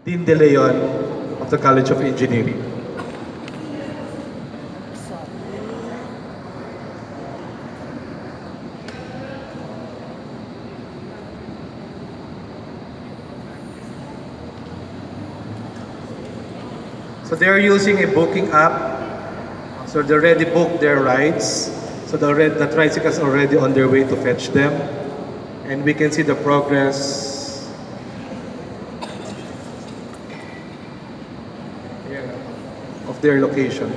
Dela of the College of Engineering. So they're using a booking app. So they already booked their rides. So the tricycles are already on their way to fetch them. And we can see the progress of their location.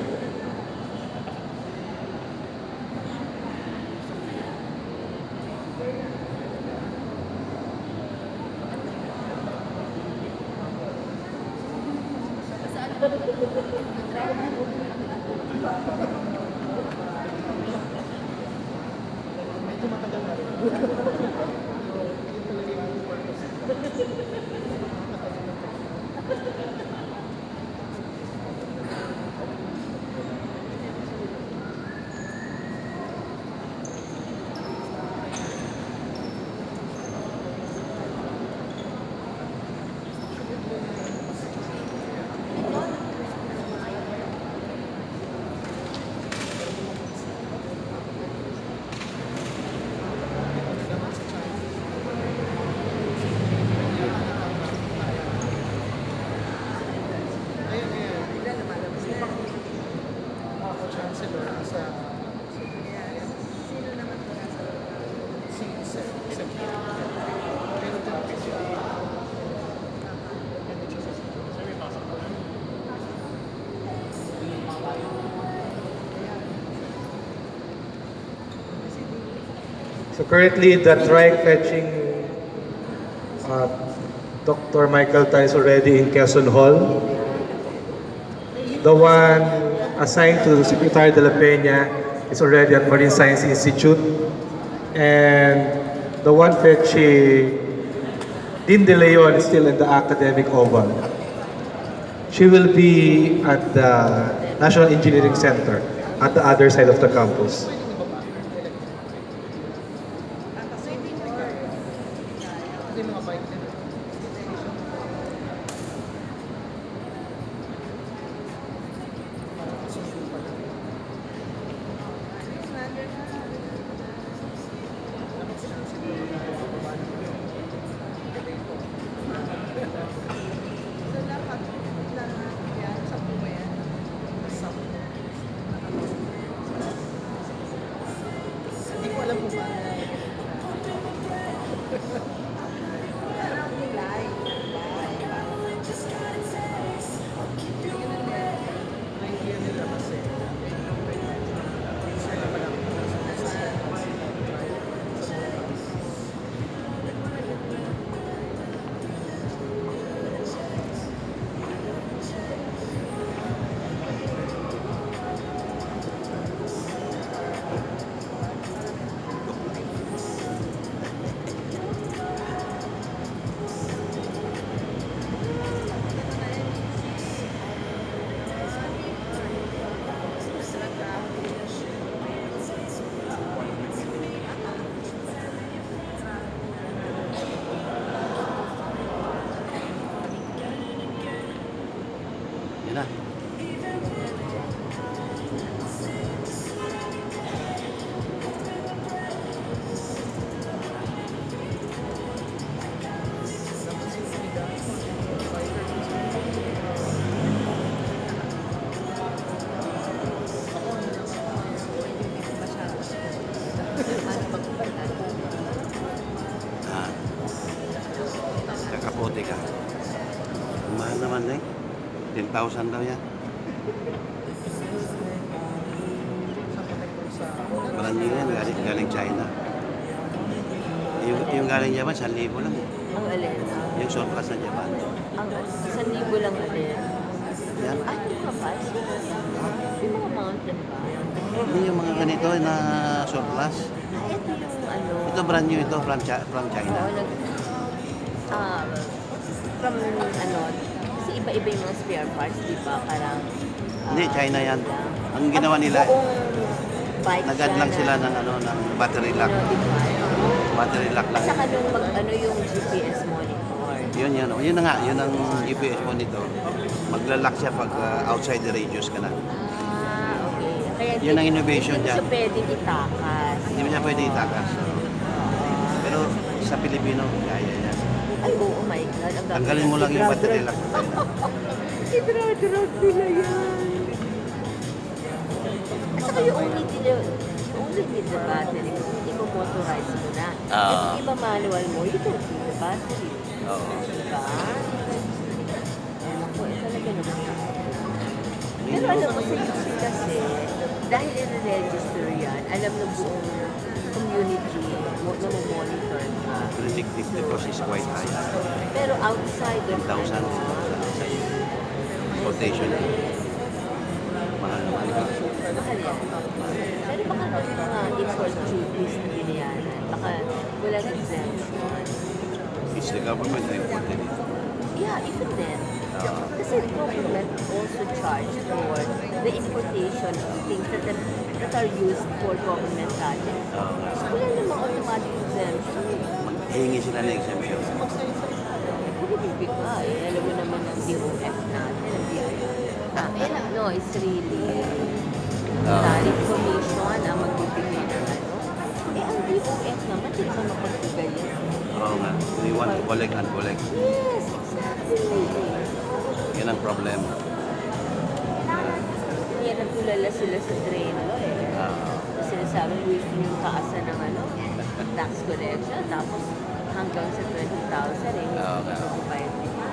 So currently, the trike fetching Dr. Michael Tan is already in QUEZON Hall. The one assigned to Secretary Dela Pena is already at Marine Science Institute. And the one fetching Dela is still in the academic oval. She will be at the National Engineering Center at the other side of the campus. Kakapote ka. Mahal naman eh. 10,000 daw yan. Brand new yan, galing China. Yung galing Japan, 1,000 lang. Ang alin? Yung surplus na Japan. Ang 1,000 lang alin? Yan. Ah, yung kapas? Yung mga mountain ba? Hindi yung mga ganito na surplus. Ah, ito yung ano? Ito brand new ito, from China. From ano? Kasi iba-iba yung mga spare parts, di ba? Parang... Hindi, China yan. Ang ginawa nila, nag-add lang sila ng, ng battery lock. Battery lock lang. Saka nung ano yung GPS monitor. Yun na nga, yun ang GPS mo nito. Maglalak siya pag outside the radius ka na. Okay. Kaya Yun ang innovation hindi dyan. siya pwedeng itakas. Hindi mo siya pwede itakas. Pero sa Pilipino, kaya yan. Ay, oh my God. Ang Tanggalin mo lang yung battery lock. Idradrag nila yan. At saka yung only with the battery, hindi mo motorize mo na. Yung iba manual mo, you don't need the battery. Oo. Diba? Ewan ko, talaga naman. Pero alam mo, sa UC kasi, dahil i-register yan, alam ng buong community na monitor ka. Predictive cost is quite high. Pero outside of 10,000 quotation. Mahal naman ito. mahal yan. Pero baka may mga import duties na binayaran. Baka walang exemption. It's the government na imported it. Yeah, even then. Kasi the government also charge for the importation of things that are used for government projects. So wala namang automatic exemption. Hihingi sila ng exemption. Bibig ka eh. Alam mo naman ang DOF natin, ang DOE. No, it's really tariff commission ang magbibigay ng ano. Eh, ang DOF naman, hindi naman mapagbigay yan. Oo nga. We want to collect and collect. Yes, exactly. Yan ang problema. Kaya nagtulala sila sa drain law eh. Sinasabi, gusto nyo kaasan ng ano, tax collection, tapos hanggang sa 20,000 eh, hindi Oo, ko magbabayad nito.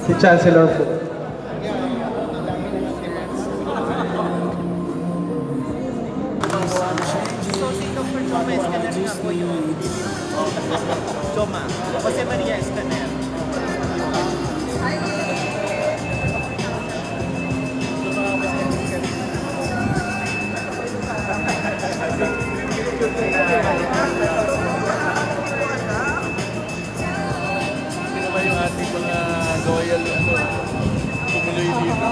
Si Chancellor po. So, si Dr. Choma Escaner nga po yun. Choma. Jose Maria Escaner. Hindi naman yung ating mga loyal tumuloy dito.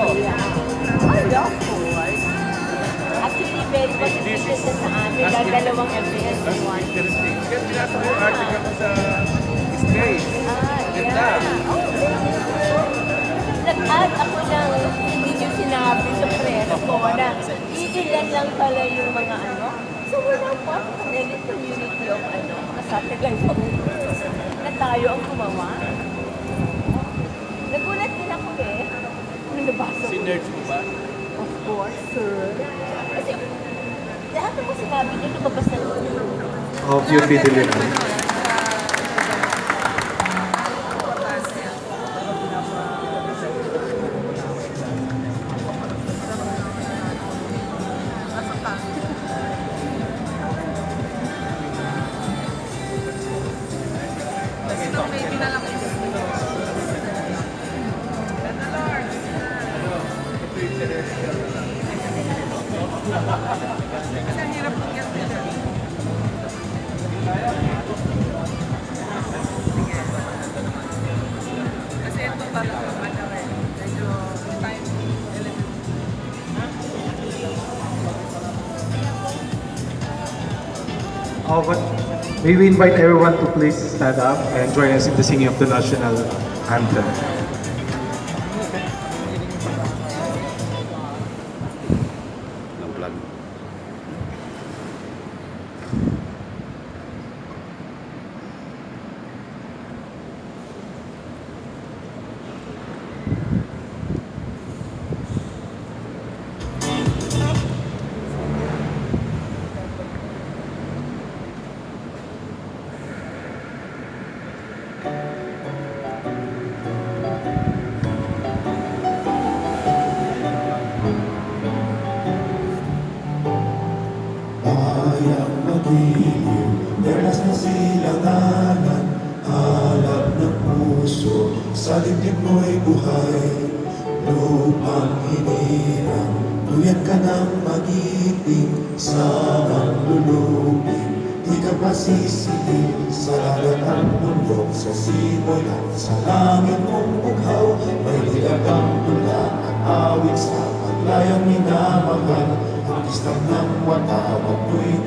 Actually, very positive siya sa amin. Dahil dalawang FBS That's one. interesting. Kaya pinasa ko yung article ko sa space. Ganda. Nag-add ako ng hindi nyo sinabi sa press ko na iilan lang pala yung mga ano. So we're now part of the community of ano, kasatagal mo na tayo ang gumawa. Nagulat din ako eh. Nung nabasa ko. Sinerge mo ba? Of course, sir. Kasi lahat ng mga sinabi niyo lumabas na Of UP Delivery. But may we invite everyone to please stand up and join us in the singing of the national anthem. Ng vlog. Bayang magiliw, delas na silanganan, halap ng puso, sa dibdib mo'y buhay. Lupang hinirang, duyan ka ng magiting, sa manlulupin, di ka pa sisiling, sa lagat ang bundok, sa simoy at sa langit mong bughaw, may dilagang tula at awit sa paglayang minamahal. Ang isang ng watawag ko'y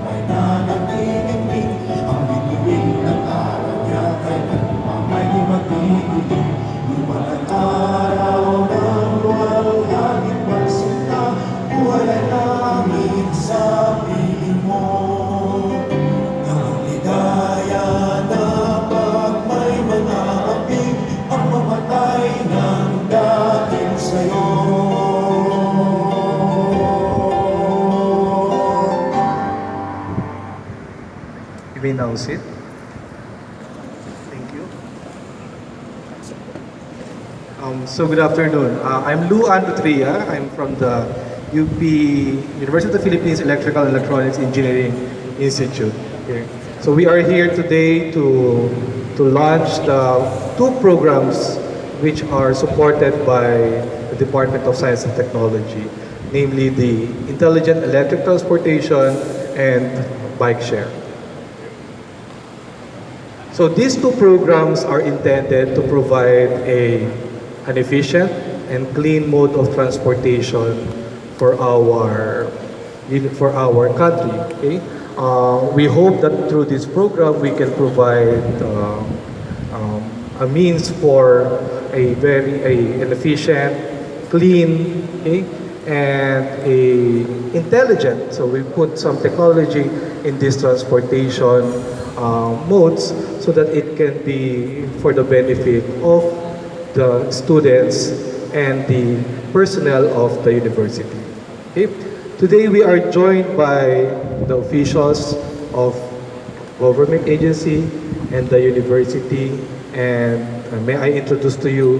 may nanatinig, ang bituin ng araw niya kailan mamay di magtitinig. Lumalang araw ng luwalhagin pansinta, buhay ay langit sa piling mo. Ang ligaya na pag may mga apig, ang mamatay ng dahil sa'yo. You may now sit. Thank you. So good afternoon. I'm Lou Andutria. I'm from the UP University of the Philippines Electrical and Electronics Engineering Institute. Okay. So we are here today to launch the two programs which are supported by the Department of Science and Technology, namely the Intelligent Electric Transportation and BikeShare. So these two programs are intended to provide an efficient and clean mode of transportation for our country. Okay? We hope that through this program we can provide a means for an efficient, clean, okay, and intelligent. So we put some technology in this transportation modes so that it can be for the benefit of the students and the personnel of the university. Okay? Today we are joined by the officials of government agency and the university, and may I introduce to you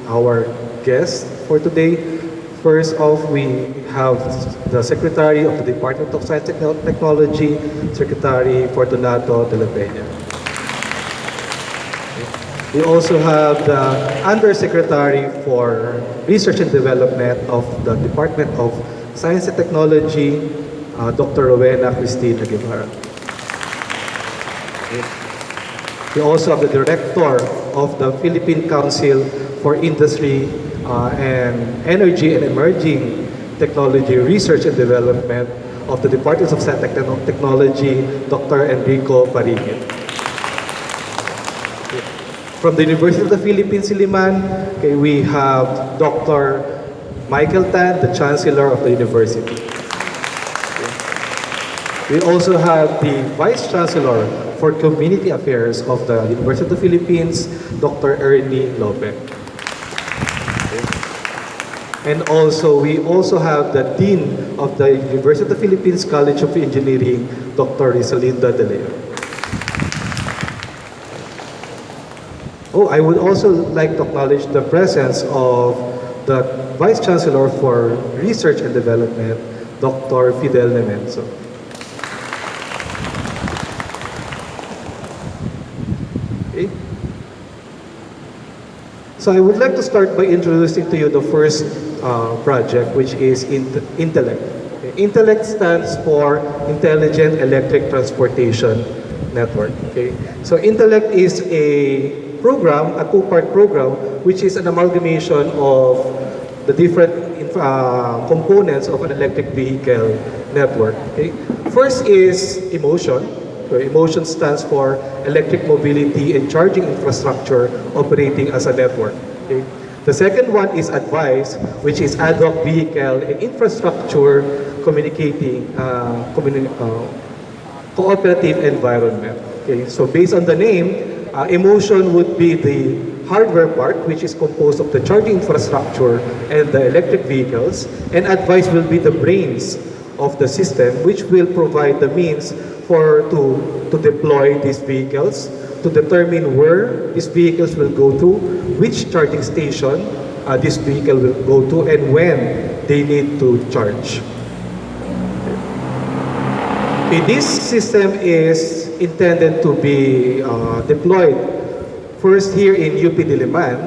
our guests for today. First off, we have the Secretary of the Department of Science and Technology, Secretary Fortunato Dela. We also have the Undersecretary for Research and Development of the Department of Science and Technology, Dr. Rowena Cristina Guevara. We also have the Director of the Philippine Council for Industry and Energy and Emerging Technology Research and Development of the Department of Science and Technology, Dr. Enrico Parigin. From the University of the Philippines, Siliman, okay, we have Dr. Michael Tan, the Chancellor of the University. Okay. We also have the Vice Chancellor for Community Affairs of the University of the Philippines, Dr. Ernie Lope. And also, we also have the Dean of the University of the Philippines College of Engineering, Dr. Risalinda Dela. Oh, I would also like to acknowledge the presence of the Vice Chancellor for Research and Development, Dr. Fidel Nemenzo. Okay. So I would like to start by introducing to you the first project, which is InTelect. InTelect stands for Intelligent Electric Transportation Network. Okay? So InTelect is a program, a two-part program, which is an amalgamation of the different components of an electric vehicle network. Okay? First is emotion. So emotion stands for electric mobility and charging infrastructure operating as a network. Okay? The second one is advice, which is ad hoc vehicle and infrastructure communicating cooperative environment. Okay? So based on the name, emotion would be the hardware part, which is composed of the charging infrastructure and the electric vehicles, and advice will be the brains of the system, which will provide the means to deploy these vehicles, to determine where these vehicles will go to, which charging station this vehicle will go to, and when they need to charge. Okay, this system is intended to be deployed first here in UP Diliman,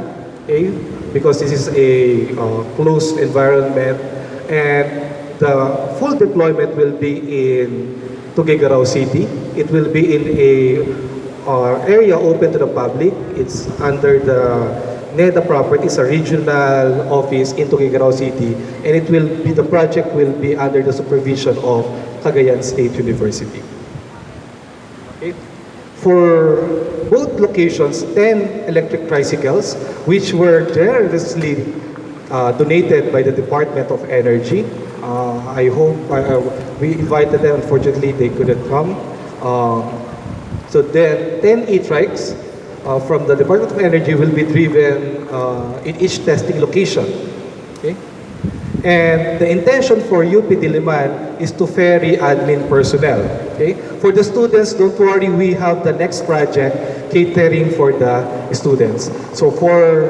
okay, because this is a closed environment, and the full deployment will be in Tuguegarao City. It will be in a area open to the public. It's under the NEDA property. It's a regional office in Tuguegarao City, and the project will be under the supervision of Cagayan State University. Okay. For both locations, 10 electric tricycles, which were generously donated by the Department of Energy. I hope we invited them. Unfortunately, they couldn't come. So then 10 e-trikes from the Department of Energy will be driven in each testing location. Okay? And the intention for UP Diliman is to ferry admin personnel. Okay? For the students, don't worry, we have the next project catering for the students. So for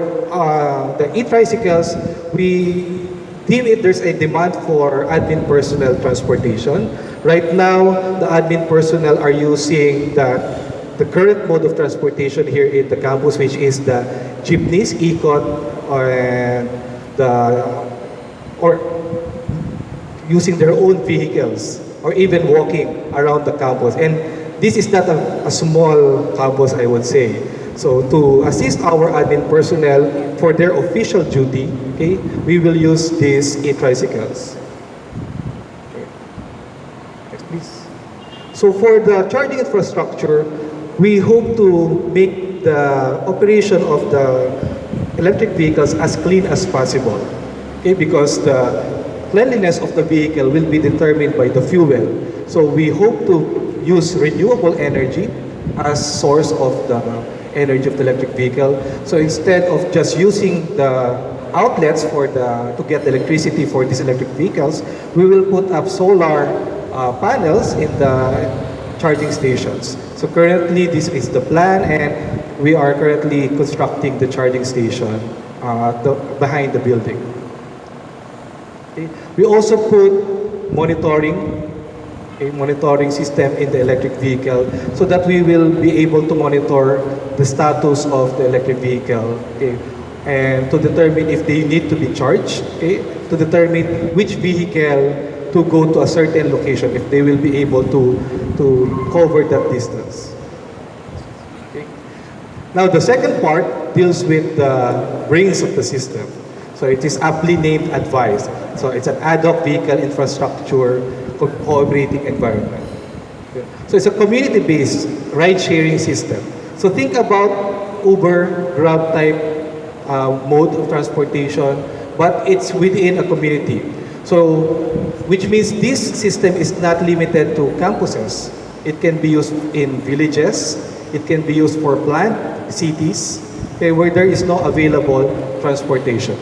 the e-tricycles, we deem it there's a demand for admin personnel transportation. Right now, the admin personnel are using the current mode of transportation here in the campus, which is the jeepneys, ikot, or using their own vehicles, or even walking around the campus. And this is not a small campus, I would say. So to assist our admin personnel for their official duty, okay, we will use these e-tricycles. Okay. Next, please. So for the charging infrastructure, we hope to make the operation of the electric vehicles as clean as possible. Okay, because the cleanliness of the vehicle will be determined by the fuel. So we hope to use renewable energy as source of the energy of the electric vehicle. So instead of just using the outlets to get electricity for these electric vehicles, we will put up solar panels in the charging stations. So currently this is the plan, and we are currently constructing the charging station behind the building. Okay. We also put monitoring system in the electric vehicle, so that we will be able to monitor the status of the electric vehicle, okay, and to determine if they need to be charged, okay, to determine which vehicle to go to a certain location, if they will be able to cover that distance. Okay. Now the second part deals with the brains of the system. So it is aptly named advice. So it's an ad hoc vehicle infrastructure cooperating environment. Okay. So it's a community-based ride-sharing system. So think about Uber, Grab type mode of transportation, but it's within a community. So, which means this system is not limited to campuses. It can be used in villages. It can be used for planned cities, okay, where there is no available transportation.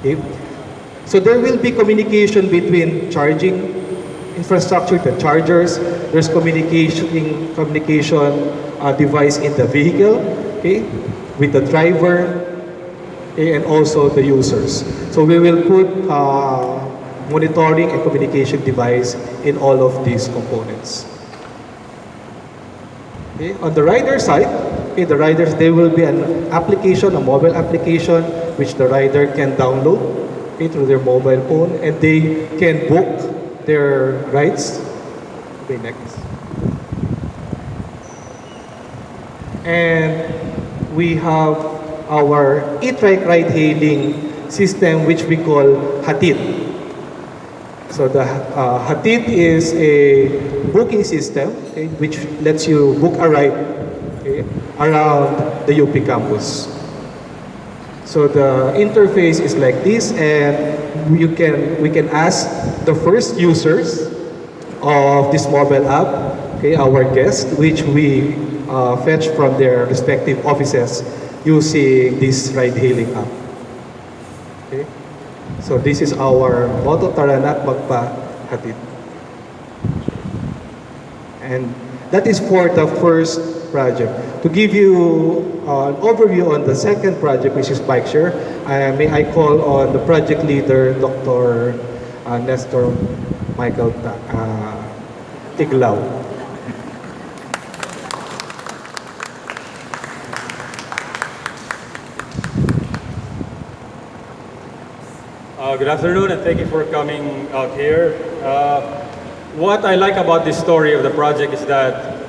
Okay. So there will be communication between charging infrastructure, the chargers. There's communication device in the vehicle, okay, with the driver, okay, and also the users. So we will put monitoring and communication device in all of these components. Okay. On the rider side, okay, the riders, there will be an application, a mobile application, which the rider can download, okay, through their mobile phone, and they can book their rides. Okay, next. And we have our e-trike ride-hailing system, which we call Hatid. So the Hatid is a booking system, okay, which lets you book a ride, okay, around the UP campus. So the interface is like this, and we can ask the first users of this mobile app, okay, our guests, which we fetch from their respective offices using this ride-hailing app. Okay? So this is our motto, Tara na't magpahatid. And that is for the first project. To give you an overview on the second project, which is BikeShare, may I call on the project leader, Dr. Nestor Michael Tiglao. Good afternoon, and thank you for coming out here. What I like about this story of the project is that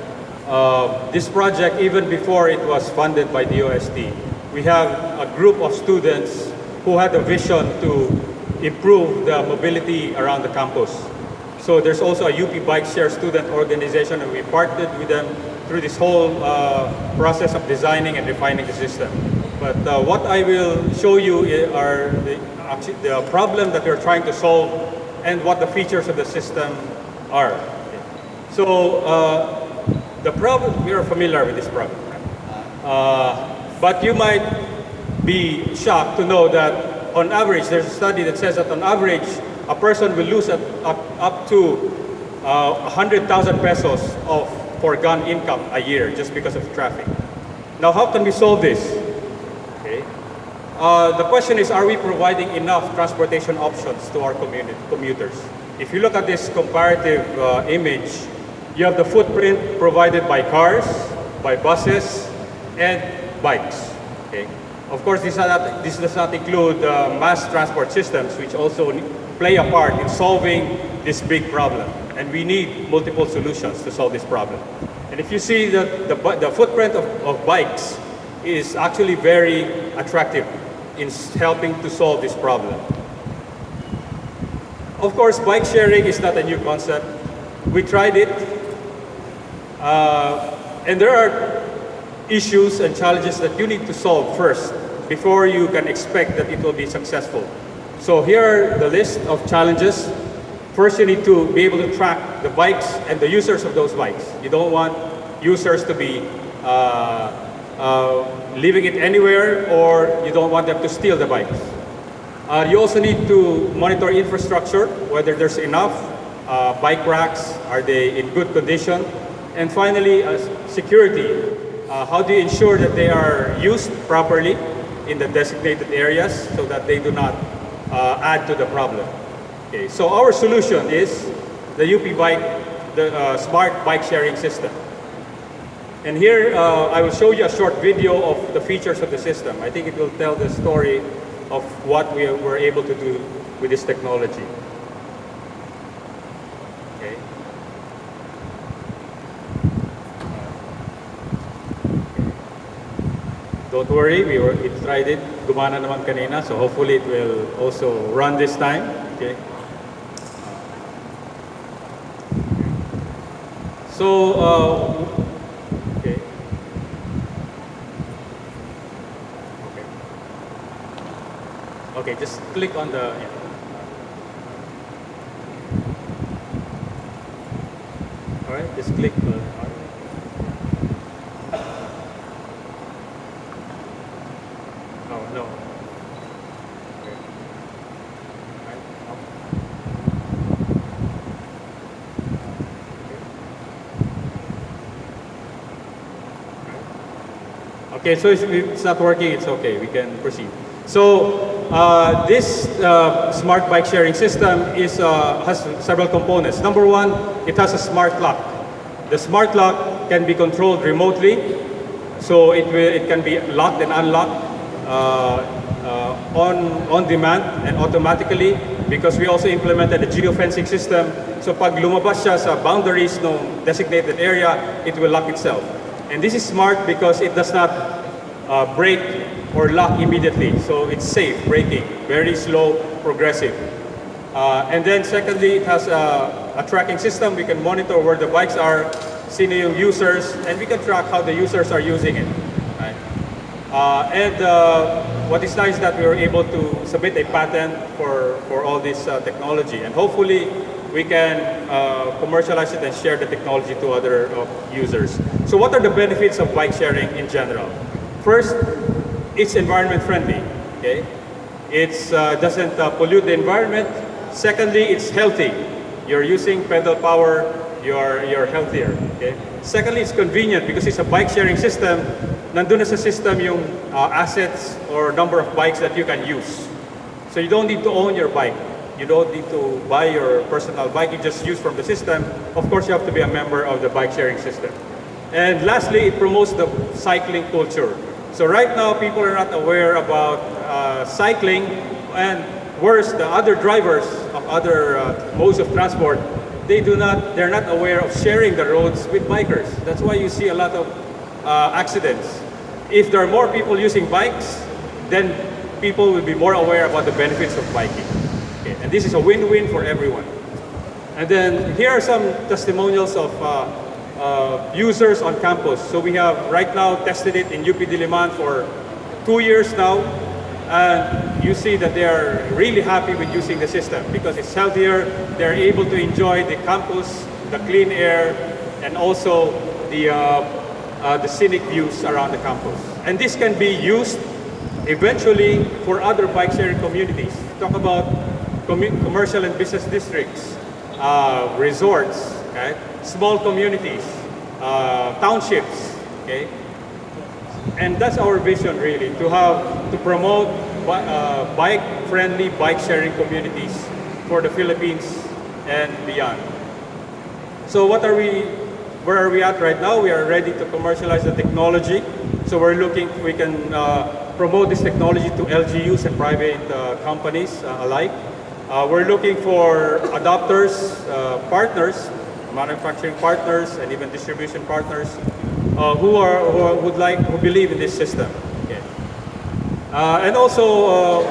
this project, even before it was funded by DOST, we have a group of students who had a vision to improve the mobility around the campus. So there's also a UP BikeShare student organization, and we partnered with them through this whole process of designing and refining the system. But what I will show you are the problem that we're trying to solve and what the features of the system are. Okay. So the problem, we are familiar with this problem. But you might be shocked to know that on average, there's a study that says that on average, a person will lose up to 100,000 pesos of foregone income a year just because of traffic. Now, how can we solve this? Okay. The question is, are we providing enough transportation options to our commuters? If you look at this comparative image, you have the footprint provided by cars, by buses, and bikes. Okay. Of course, this does not include mass transport systems, which also play a part in solving this big problem. And we need multiple solutions to solve this problem. And if you see that the footprint of bikes is actually very attractive in helping to solve this problem. Of course, bike sharing is not a new concept. We tried it, and there are issues and challenges that you need to solve first before you can expect that it will be successful. So here are the list of challenges. First, you need to be able to track the bikes and the users of those bikes. You don't want users to be leaving it anywhere, or you don't want them to steal the bikes. You also need to monitor infrastructure, whether there's enough bike racks, are they in good condition? And finally, security. How do you ensure that they are used properly in the designated areas so that they do not add to the problem? Okay, so our solution is the UP Bike, the smart bike sharing system. And here I will show you a short video of the features of the system. I think it will tell the story of what we were able to do with this technology. Okay. Don't worry, we tried it. Gumana naman kanina, so hopefully it will also run this time. Okay. So, okay. Okay. Okay, just click on the. Yeah. All right, just click. Oh no. Okay. All right. Okay, so if it's not working, it's okay. We can proceed. So this smart bike sharing system has several components. Number one, it has a smart lock. The smart lock can be controlled remotely, so it can be locked and unlocked on demand and automatically, because we also implemented a geofencing system. So pag lumabas siya sa boundaries ng designated area, it will lock itself. And this is smart because it does not break or lock immediately. So it's safe braking, very slow, progressive. And then secondly, it has a tracking system. We can monitor where the bikes are, sino yung users, and we can track how the users are using it. Right? What is nice is that we were able to submit a patent for all this technology, and hopefully we can commercialize it and share the technology to other users. So what are the benefits of bike sharing in general? First, it's environment friendly. Okay? It doesn't pollute the environment. Secondly, it's healthy. You're using pedal power, you're healthier. Okay? Secondly, it's convenient because it's a bike sharing system. Nandun na sa system yung assets or number of bikes that you can use. So you don't need to own your bike. You don't need to buy your personal bike. You just use from the system. Of course, you have to be a member of the bike sharing system. And lastly, it promotes the cycling culture. So right now, people are not aware about cycling, and worse, the other drivers of other modes of transport, they're not aware of sharing the roads with bikers. That's why you see a lot of accidents. If there are more people using bikes, then people will be more aware about the benefits of biking. Okay. And this is a win-win for everyone. And then here are some testimonials of users on campus. So we have right now tested it in UP Diliman for 2 years now. And you see that they are really happy with using the system because it's healthier. They're able to enjoy the campus, the clean air, and also the scenic views around the campus. And this can be used eventually for other bike sharing communities. Talk about commercial and business districts, resorts, okay? Small communities, townships, okay? And that's our vision really, to promote bike-friendly, bike-sharing communities for the Philippines and beyond. So where are we at right now? We are ready to commercialize the technology. So we can promote this technology to LGUs and private companies alike. We're looking for adopters, partners, manufacturing partners, and even distribution partners who believe in this system. Okay. And also,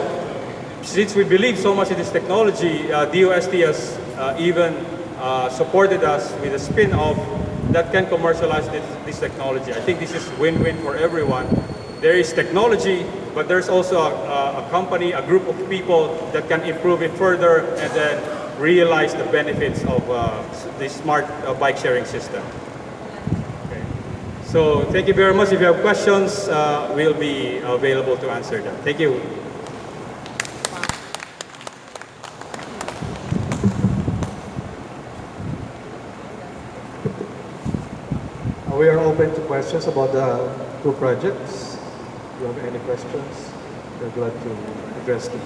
since we believe so much in this technology, DOST has even supported us with a spin-off that can commercialize this technology. I think this is win-win for everyone. There is technology, but there's also a company, a group of people that can improve it further and then realize the benefits of the smart bike sharing system. Okay. So thank you very much. If you have questions, we'll be available to answer them. Thank you. We are open to questions about the two projects. If you have any questions, we're glad to address them.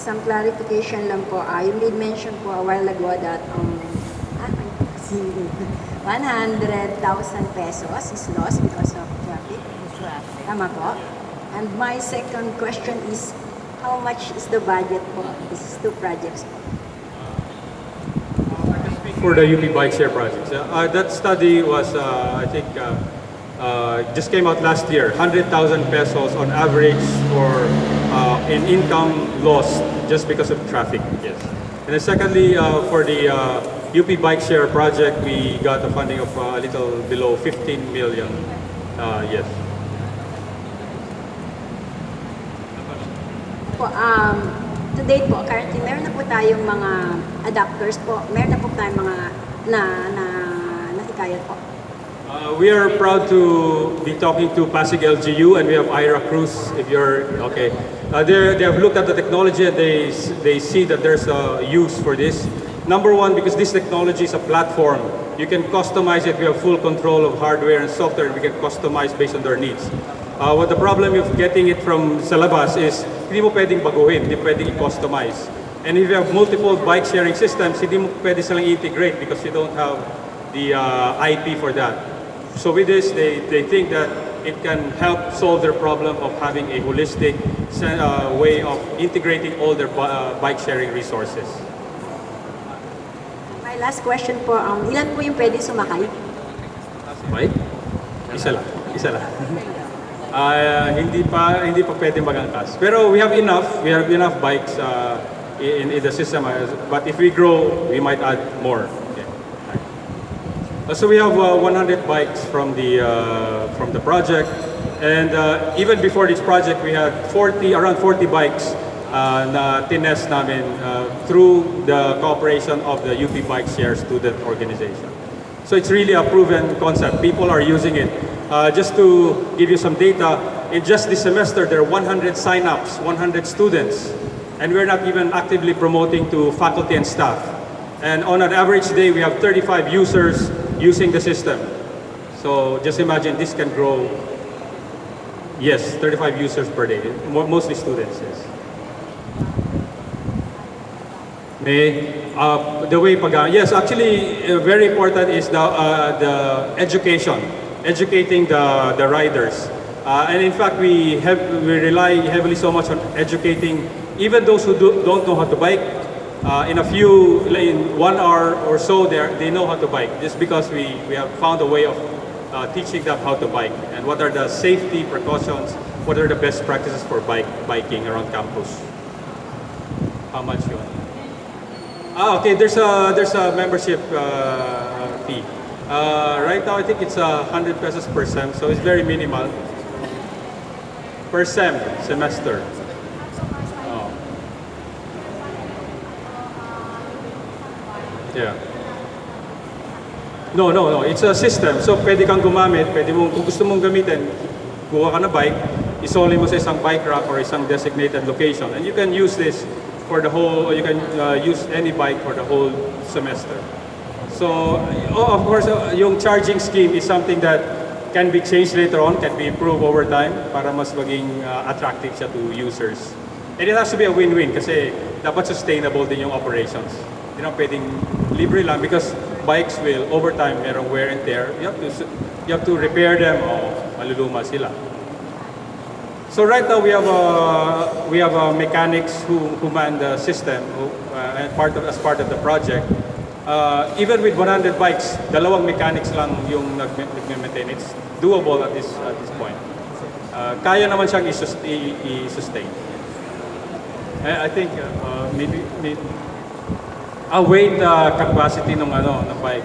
Some clarification lang po. You made mention po a while ago that 100,000 pesos is lost because of traffic. Tama po. And my second question is, how much is the budget for these two projects po? For the UP BikeShare Project. That study was, I think, just came out last year. 100,000 pesos on average for in income lost just because of traffic. Yes. And then secondly, for the UP BikeShare Project, we got a funding of a little below 15 million. Yes. Po, to date po, currently, meron na po tayong mga adapters po. Meron na po tayong mga nakikayat po. We are proud to be talking to Pasig LGU, and we have Ira Cruz, if you're okay. They have looked at the technology and they see that there's a use for this. Number one, because this technology is a platform. You can customize it. We have full control of hardware and software, and we can customize based on their needs. What the problem of getting it from sa labas is, hindi mo pwedeng baguhin, hindi pwedeng i-customize. And if you have multiple bike sharing systems, hindi mo pwede silang integrate because you don't have the IP for that. So with this, they think that it can help solve their problem of having a holistic way of integrating all their bike sharing resources. My last question po, ilan po yung pwede sumakay? Bike? Isa lang. Hindi pa pwede magangkas. Pero we have enough bikes in the system. But if we grow, we might add more. Okay. So we have 100 bikes from the project, and even before this project, we had around 40 bikes na tinest namin through the cooperation of the UP BikeShare student organization. So it's really a proven concept. People are using it. Just to give you some data, in just this semester, there are 100 sign-ups, 100 students, and we're not even actively promoting to faculty and staff. And on an average day, we have 35 users using the system. So just imagine this can grow. Yes, 35 users per day, mostly students, yes. The way yes, actually, very important is the education, educating the riders. And in fact, we rely heavily so much on educating even those who don't know how to bike. In 1 hour or so, they know how to bike, just because we have found a way of teaching them how to bike and what are the safety precautions, what are the best practices for biking around campus. How much you want? Okay, there's a membership fee. Right now, I think it's 100 pesos per sem, so it's very minimal. Per semester. Oh. Yeah. No. It's a system. So, pwede kang gumamit, kung gusto mong gamitin, kuha ka na bike, isoli mo sa isang bike rack or isang designated location. And you can use this for the whole, you can use any bike for the whole semester. So, of course, yung charging scheme is something that can be changed later on, can be improved over time para mas maging attractive siya to users. And it has to be a win-win kasi dapat sustainable din yung operations. Hindi na pwedeng libre lang because bikes will, over time, merong wear and tear. You have to repair them o maluluma sila. So right now we have mechanics who man the system and as part of the project. Even with 100 bikes, dalawang mechanics lang yung nag-maintain. It's doable at this point. Kaya naman siyang i-sustain. I think maybe weight capacity ng bike.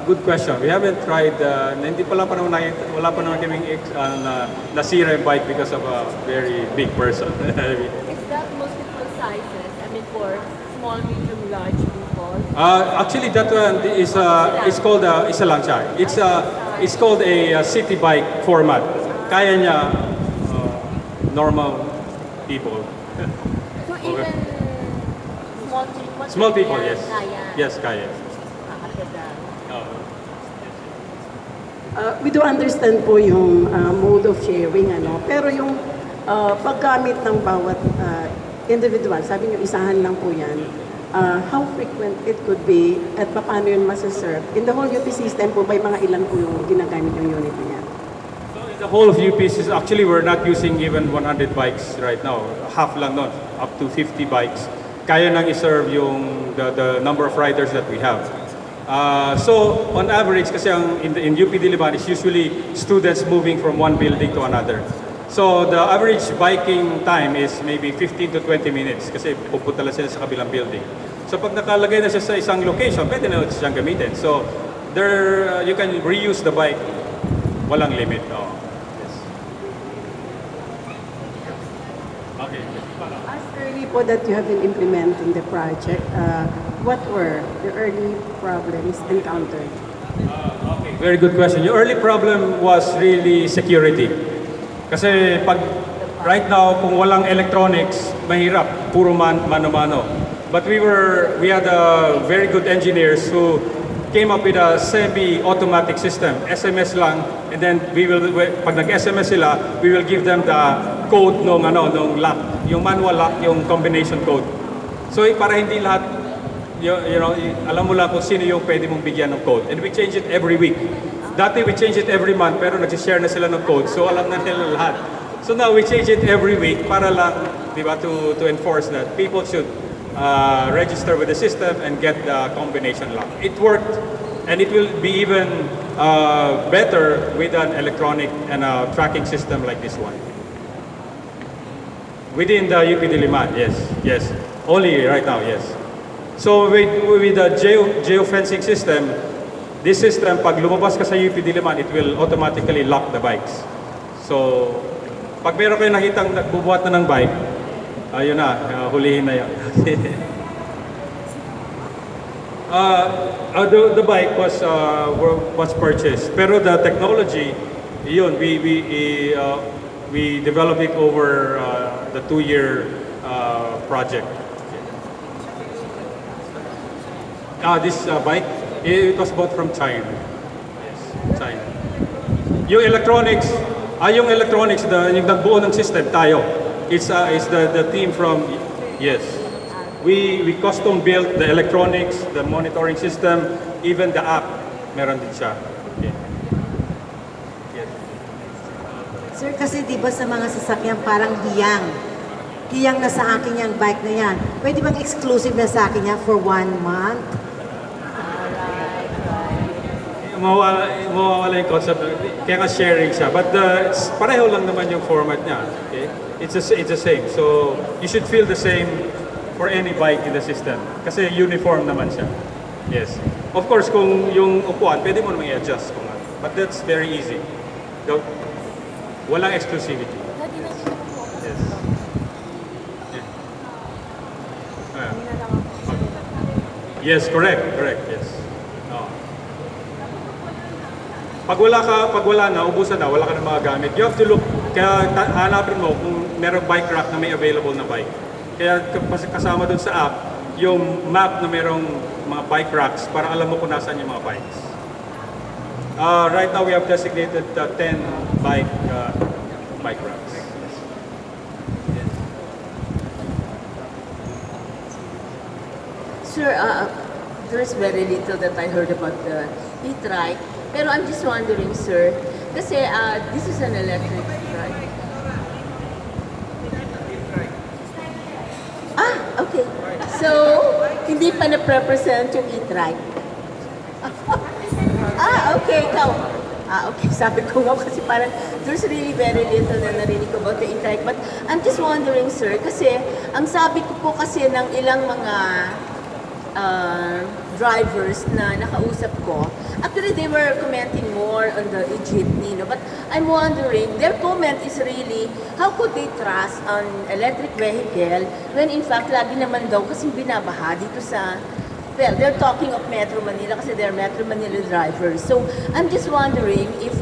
Good question. We haven't tried. Wala pa naman kaming nasira yung bike because of a very big person. Is that multiple sizes? I mean, for small, medium, large people? Actually, that one is called isa lang siya. It's called a city bike format. Kaya niya normal people. So even Small people, yes. Kaya. Yes, kaya. We do understand po yung mode of sharing, pero yung paggamit ng bawat individual, sabi niyo isahan lang po yan, how frequent it could be at paano yun masaserve? In the whole UP system po, may mga ilan po yung ginagamit yung unit niya? So in the whole of UP system, actually we're not using even 100 bikes right now. Half lang nun, up to 50 bikes. Kaya nang iserve yung the number of riders that we have. So on average, kasi in UP Diliman is usually students moving from one building to another. So the average biking time is maybe 15 to 20 minutes kasi pupunta lang sila sa kabilang building. So pag nakalagay na siya sa isang location, pwede na siyang gamitin. So you can reuse the bike. Walang limit. Oh. Yes. Okay. As early po that you have been implementing the project, what were the early problems encountered? Okay, very good question. Your early problem was really security. Kasi right now, kung walang electronics, mahirap, puro mano-mano. But we had very good engineers who came up with a semi-automatic system, SMS lang, and then pag nag-SMS sila, we will give them the code nung lock, yung manual lock, yung combination code. So para hindi lahat, alam mo lang kung sino yung pwede mong bigyan ng code. And we change it every week. dati we change it every month, pero nag-share na sila ng code, so alam na nila lahat. So now we change it every week para lang, di ba, to enforce that people should register with the system and get the combination lock. It worked, and it will be even better with an electronic and a tracking system like this one. Within the UP Diliman, yes. Only right now, yes. So with the geofencing system, this system, pag lumabas ka sa UP Diliman, it will automatically lock the bikes. So, pag meron kayo nakitang nagbubuhat na ng bike, ayun na, hulihin na yun. The bike was purchased, pero the technology, yun, we developed it over the 2-year project. This bike, it was bought from China. Yes, China. Yung electronics, yung nagbuo ng system, tayo. It's the team from, yes. We custom built the electronics, the monitoring system, even the app, meron din siya. Okay. Yes. Sir, kasi di ba sa mga sasakyan parang hiyang na sa akin yung bike na yan. Pwede bang exclusive na sa akin yan for 1 month? Mawawala yung concept. Kaya nga sharing siya. But pareho lang naman yung format niya. Okay? It's the same. So, you should feel the same for any bike in the system. Kasi uniform naman siya. Yes. Of course, kung yung upuan, pwede mo naman i-adjust. But that's very easy. Walang exclusivity. Yes. Yeah. Yes, correct, yes. Pag wala na, ubusan na, wala ka ng mga gamit. You have to look, kaya hanapin mo kung merong bike rack na may available na bike. Kaya kasama dun sa app, yung map na merong mga bike racks para alam mo kung nasaan yung mga bikes. Right now, we have designated 10 bike racks. Sir, there's very little that I heard about the e-trike. Pero I'm just wondering, sir, kasi this is an electric trike. Okay. So, hindi pa na-represent yung e-trike. Okay, ikaw. Okay, sabi ko nga kasi parang there's really very little na narinig ko about the e-trike. But I'm just wondering, sir, kasi ang sabi ko po kasi ng ilang mga drivers na nakausap ko, actually they were commenting more on the e-jeepney, no? But I'm wondering, their comment is really, how could they trust an electric vehicle when in fact lagi naman daw kasing binabaha dito sa, well, they're talking of Metro Manila kasi they're Metro Manila drivers. So I'm just wondering if,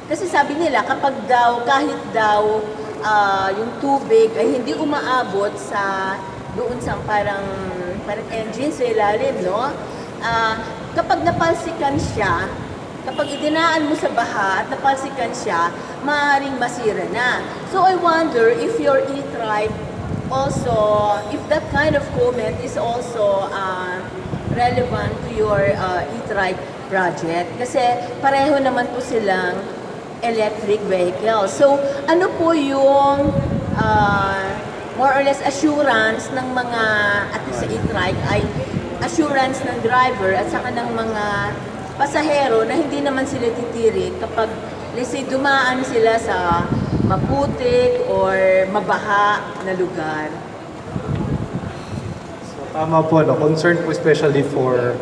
kasi sabi nila kapag daw, kahit daw yung tubig ay hindi umaabot sa doon sa parang engine sa ilalim, no? Kapag napalsikan siya, kapag idinaan mo sa baha at napalsikan siya, maaaring masira na. So I wonder if your e-trike also, if that kind of comment is also relevant to your e-trike project. Kasi pareho naman po silang electric vehicle. So ano po yung more or less assurance ng mga, at least sa e-trike, ay assurance ng driver at saka ng mga pasahero na hindi naman sila titirik kapag, let's say, dumaan sila sa maputik or mabaha na lugar. So, tama po, no? Concern po especially for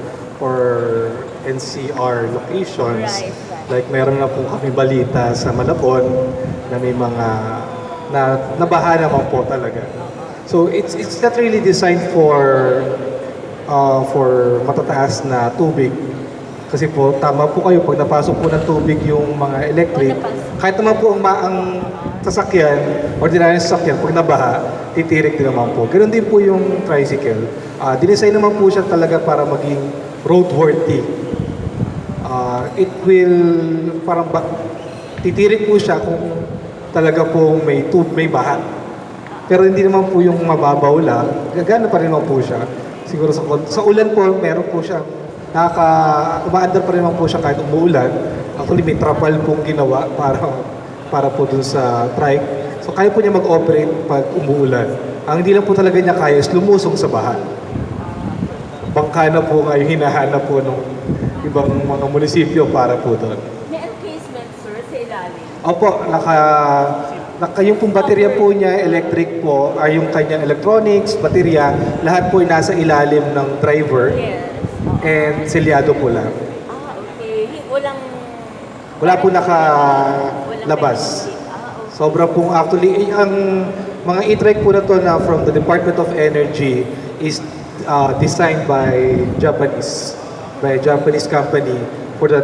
NCR locations. Right. Like, meron na po kami balita sa Malabon na may mga nabaha naman po talaga. So it's not really designed for matataas na tubig. Kasi po, tama po kayo, pag napasok po ng tubig yung mga electric, kahit naman po ang sasakyan, ordinary sasakyan, pag nabaha, titirik din naman po. Ganun din po yung tricycle. Dinesign naman po siya talaga para maging roadworthy. It will, parang titirik po siya kung talaga po may baha. Pero hindi naman po yung mababaw lang, gagana pa rin naman po siya. Siguro sa ulan po, meron po siya umaandar pa rin naman po siya kahit umuulan. Actually, may trapal pong ginawa para po dun sa trike. So, kaya po niya mag-operate pag umuulan. Ang hindi lang po talaga niya kaya is lumusong sa baha. Bangka na po ngayon hinahanap po ng ibang mga munisipyo para po doon. May encasement, sir, sa ilalim. Opo, yung pong baterya po niya, electric po, ay yung kanyang electronics, baterya, lahat po ay nasa ilalim ng driver. Yes. And selyado po lang. Okay. Wala po nakalabas. Okay. Sobra pong actually, ang mga e-trike po na to na from the Department of Energy is designed by a Japanese company for the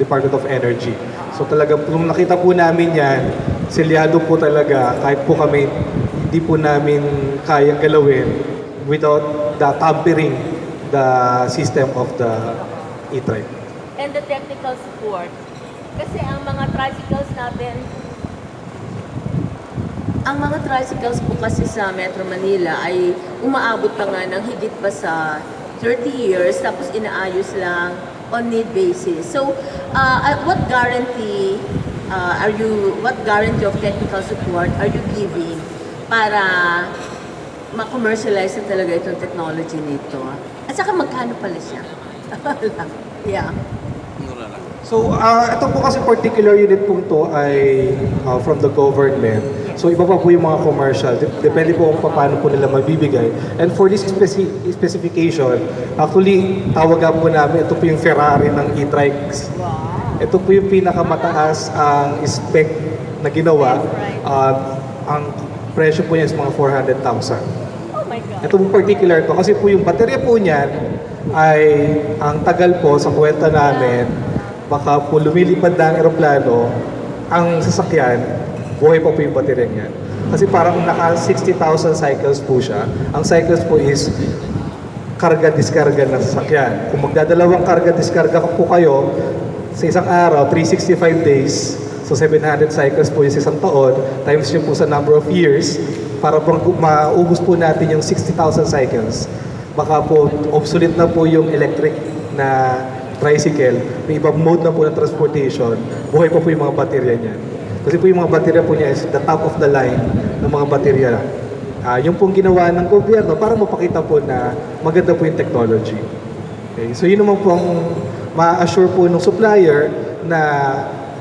Department of Energy. So talagang kung nakita po namin yan, selyado po talaga, kahit po kami hindi po namin kayang galawin without the tampering the system of the e-trike. And the technical support. Kasi ang mga tricycles natin, po kasi sa Metro Manila ay umaabot pa nga ng higit pa sa 30 years, tapos inaayos lang on need basis. So, what guarantee of technical support are you giving para ma-commercialize na talaga itong technology nito? At saka magkano pala siya? Yeah. Mura lang. So, ito po kasi particular unit po ito ay from the government. So, iba pa po yung mga commercial. Depende po kung paano po nila mabibigay. And for this specification, actually, tawagan po namin, ito po yung Ferrari ng e-trikes. Ito po yung pinakamataas ang spec na ginawa. Ang presyo po niya is mga 400,000. Oh my God. Ito po particular to kasi po yung baterya po niyan ay ang tagal po sa kwenta namin, baka po lumilipad na ang eroplano, ang sasakyan, buhay pa po yung baterya niyan. Kasi parang naka 60,000 cycles po siya. Ang cycles po is karga-diskarga ng sasakyan. Kung magdadalawang karga-diskarga po kayo sa isang araw, 365 days, so 700 cycles po yung isang taon, times yun po sa number of years, para maubos po natin yung 60,000 cycles. Baka po obsolete na po yung electric na tricycle, may ibang mode na po ng transportation, buhay pa po yung mga baterya niyan. Kasi po yung mga baterya po niya is the top of the line ng mga baterya. Yung pong ginawa ng gobyerno para mapakita po na maganda po yung technology. Okay? So yun naman po ang ma-assure po ng supplier na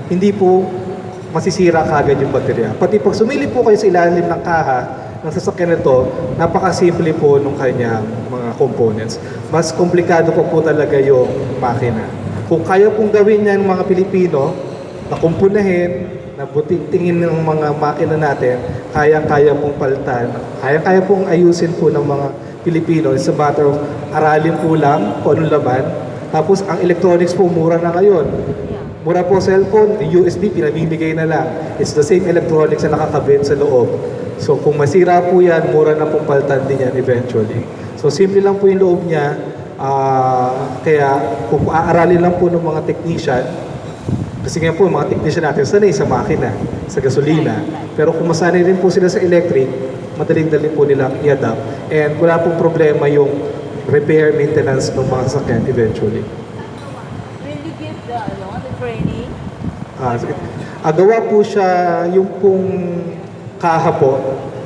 hindi po masisira kagad yung baterya. Pati pag sumilip po kayo sa ilalim ng kaha ng sasakyan nito, napakasimple po ng kanyang mga components. Mas komplikado po talaga yung makina. Kung kaya pong gawin yan ng mga Pilipino, na kumpunahin, na buting-tingin ng mga makina natin, kaya-kaya pong palitan, kaya-kaya pong ayusin po ng mga Pilipino. It's a matter of aralin po lang kung anong laman. Tapos ang electronics po mura na ngayon. Mura po cellphone, USB, pinamimigay na lang. It's the same electronics na nakakabit sa loob. So kung masira po yan, mura na pong palitan din yan eventually. So simple lang po yung loob niya. Kaya kung aaralin lang po ng mga technician, kasi nga po mga technician natin sanay sa makina, sa gasolina. Pero kung masanay rin po sila sa electric, madaling-daling po nilang i-adapt. And wala pong problema yung repair, maintenance ng mga sasakyan eventually. Will you give the training? Gawa po siya, yung pong kaha po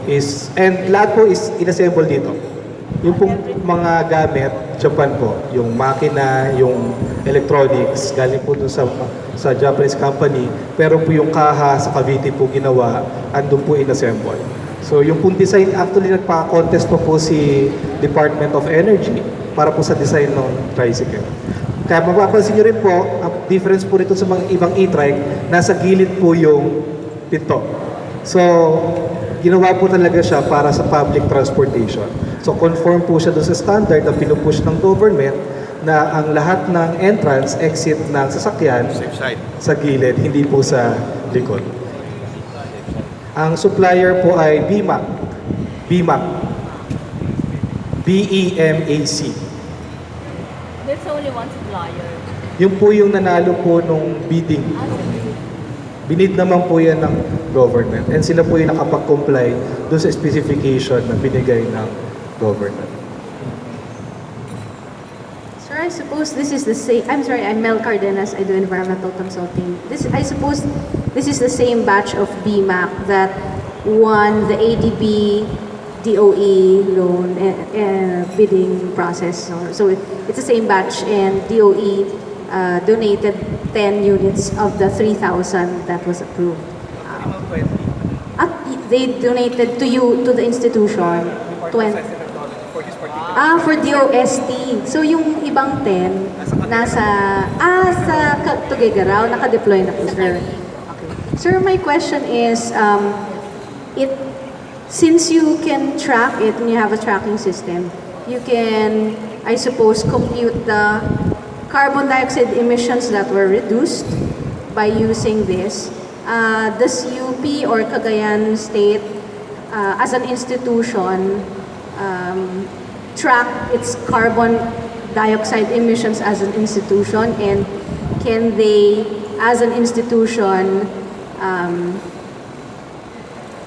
is, and lahat po is inassemble dito. Yung pong mga gamit, Japan po, yung makina, yung electronics, galing po dun sa Japanese company, pero po yung kaha sa Cavite po ginawa, andun po inassemble. So yung pong design, actually nagpa-contest po si Department of Energy para po sa design ng tricycle. Kaya mapapansin nyo rin po, ang difference po nito sa mga ibang e-trike, nasa gilid po yung pinto. So, ginawa po talaga siya para sa public transportation. So, conform po siya doon sa standard na pinupush ng government na ang lahat ng entrance, exit ng sasakyan sa gilid, hindi po sa likod. Ang supplier po ay BMAC. BMAC. B-E-M-A-C. There's only one supplier. Yung po yung nanalo po nung bidding. Binid naman po yan ng government. And sila po yung nakapag-comply doon sa specification na binigay ng government. I suppose this is the same. I'm sorry, I'm Mel Cardenas. I do environmental consulting. I suppose this is the same batch of BMAC that won the ADB DOE loan bidding process. So it's the same batch, and DOE donated 10 units of the 3,000 that was approved. They donated to you, to the institution, 20. For DOST. So yung ibang 10, sa Tugigaraw, naka-deploy na po, sir. Okay. Sir, my question is, since you can track it and you have a tracking system, you can, I suppose, compute the carbon dioxide emissions that were reduced by using this. Does UP or Cagayan State, as an institution, track its carbon dioxide emissions as an institution, and can they, as an institution,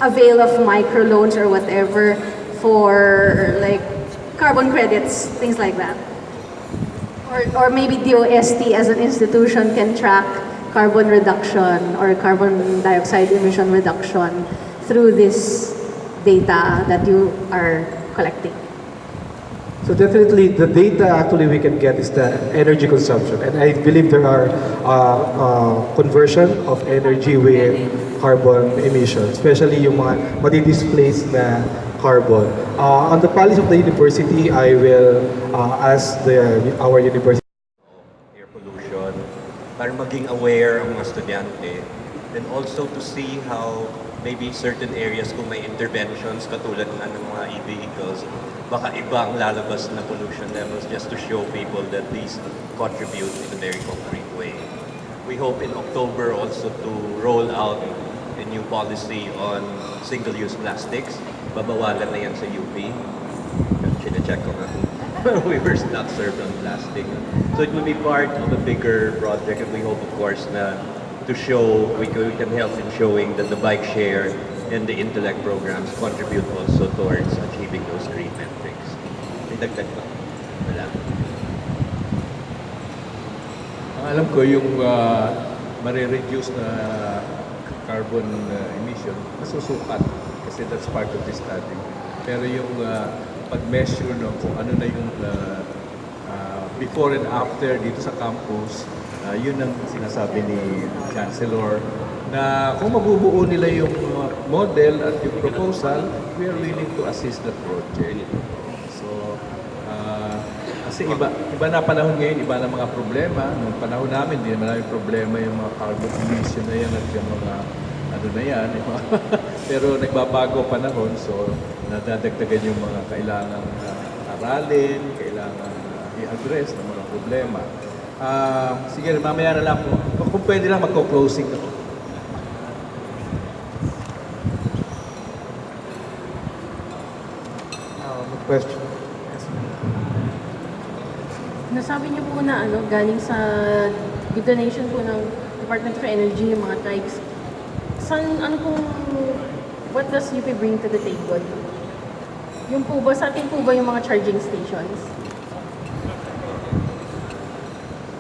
avail of microloans or whatever for like carbon credits, things like that? Or maybe DOST as an institution can track carbon reduction or carbon dioxide emission reduction through this data that you are collecting? So definitely the data actually we can get is the energy consumption, and I believe there are conversion of energy with carbon emissions, especially yung mga madi-displace na carbon. On the policy of the university, I will ask our university air pollution, para maging aware ang mga estudyante, and also to see how maybe certain areas kung may interventions katulad ng mga e-vehicles, baka iba ang lalabas na pollution levels, just to show people that these contribute in a very concrete way. We hope in October also to roll out a new policy on single-use plastics. Babawalan na yan sa UP. Chine-check ko nga. We were not served on plastic. So it will be part of a bigger project, and we hope, of course, na to show, we can help in showing that the bike share and the InTelect programs contribute also towards achieving those green metrics. May dagdag ba? Wala. Ang alam ko yung marireduce na carbon emission, masusukat kasi that's part of the study. Pero yung pag-measure kung ano na yung before and after dito sa campus, yun ang sinasabi ni Chancellor, na kung mabubuo nila yung model at yung proposal, we are willing to assist that project. So, kasi iba na panahon ngayon, iba na mga problema. Nung panahon namin, hindi naman namin problema yung mga carbon emission na yan at yung mga ano na yan. Pero nagbabago panahon, so nadadagdagan yung mga kailangan aralin, kailangan i-address ng mga problema. Sige, mamaya na lang po. Kung pwede lang, magko-closing ako. question. Nasabi niyo po na galing sa donation po ng Department of Energy, yung mga trikes. What does UP bring to the table? Yung po ba, sa atin po ba yung mga charging stations?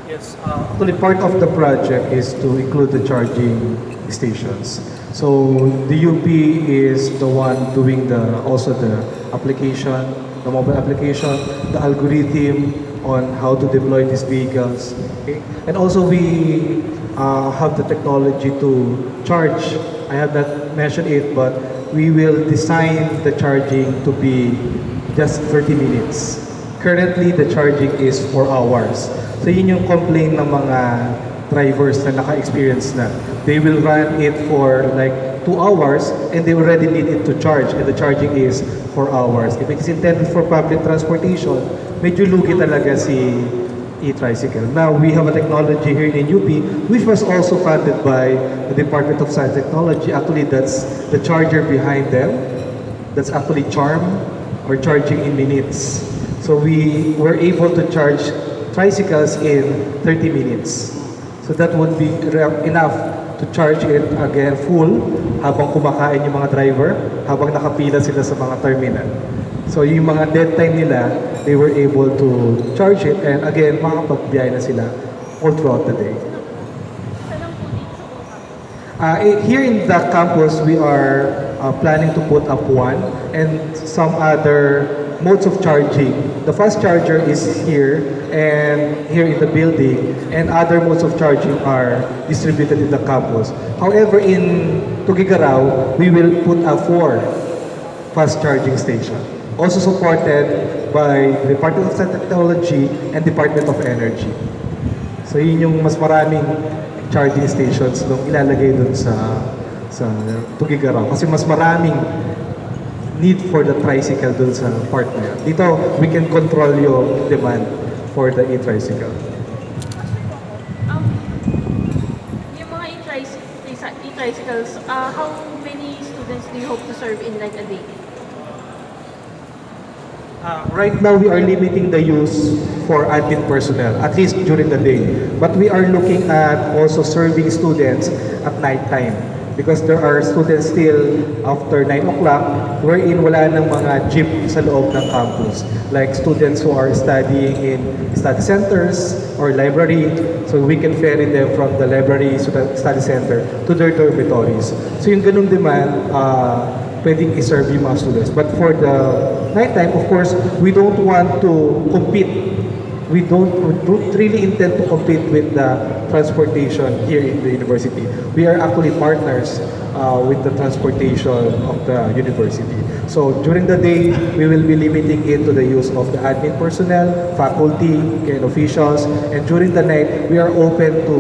Yes. Actually, part of the project is to include the charging stations. So the UP is the one doing also the application, the mobile application, the algorithm on how to deploy these vehicles. Okay? And also we have the technology to charge. I have not mentioned it, but we will design the charging to be just 30 minutes. Currently, the charging is 4 hours. So yun yung complaint ng mga drivers na naka-experience na. They will run it for like 2 hours and they already need it to charge, and the charging is 4 hours. If it is intended for public transportation, medyo lugi talaga si e-tricycle. Now, we have a technology here in UP which was also funded by the Department of Science and Technology. Actually, that's the charger behind them. That's actually Charm, or charging in minutes. So we were able to charge tricycles in 30 minutes. So that would be enough to charge it again full habang kumakain yung mga driver, habang nakapila sila sa mga terminal. So yung mga dead time nila, they were able to charge it and again, makakapagbiyahe na sila all throughout the day. Here in the campus, we are planning to put up one and some other modes of charging. The fast charger is here and here in the building, and other modes of charging are distributed in the campus. However, in Tuguegarao, we will put up 4 fast charging stations, also supported by the Department of Technology and Department of Energy. So yun yung mas maraming charging stations nung ilalagay dun sa Tuguegarao. Kasi mas maraming need for the tricycle dun sa part na yun. Dito, we can control yung demand for the e-tricycle. Yung mga e-tricycles, how many students do you hope to serve in like a day? Right now, we are limiting the use for admin personnel, at least during the day. But we are looking at also serving students at night time. Because there are students still after 9 o'clock wherein wala ng mga jeep sa loob ng campus. Like students who are studying in study centers or library. So we can ferry them from the library to the study center to their dormitories. So yung ganung demand, pwedeng i-serve yung mga students. But for the nighttime, of course, we don't want to compete. We don't really intend to compete with the transportation here in the university. We are actually partners with the transportation of the university. So during the day, we will be limiting it to the use of the admin personnel, faculty, and officials. And during the night, we are open to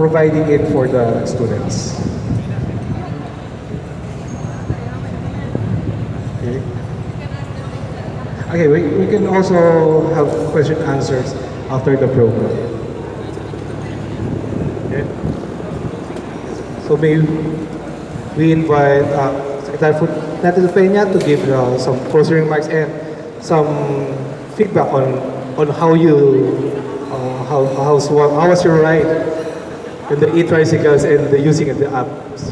providing it for the students. Okay, we can also have question and answers after the program. Okay. So may we invite Secretary Fortunato Pena to give some closing remarks and some feedback on how was your ride in the e-tricycles and the using of the apps.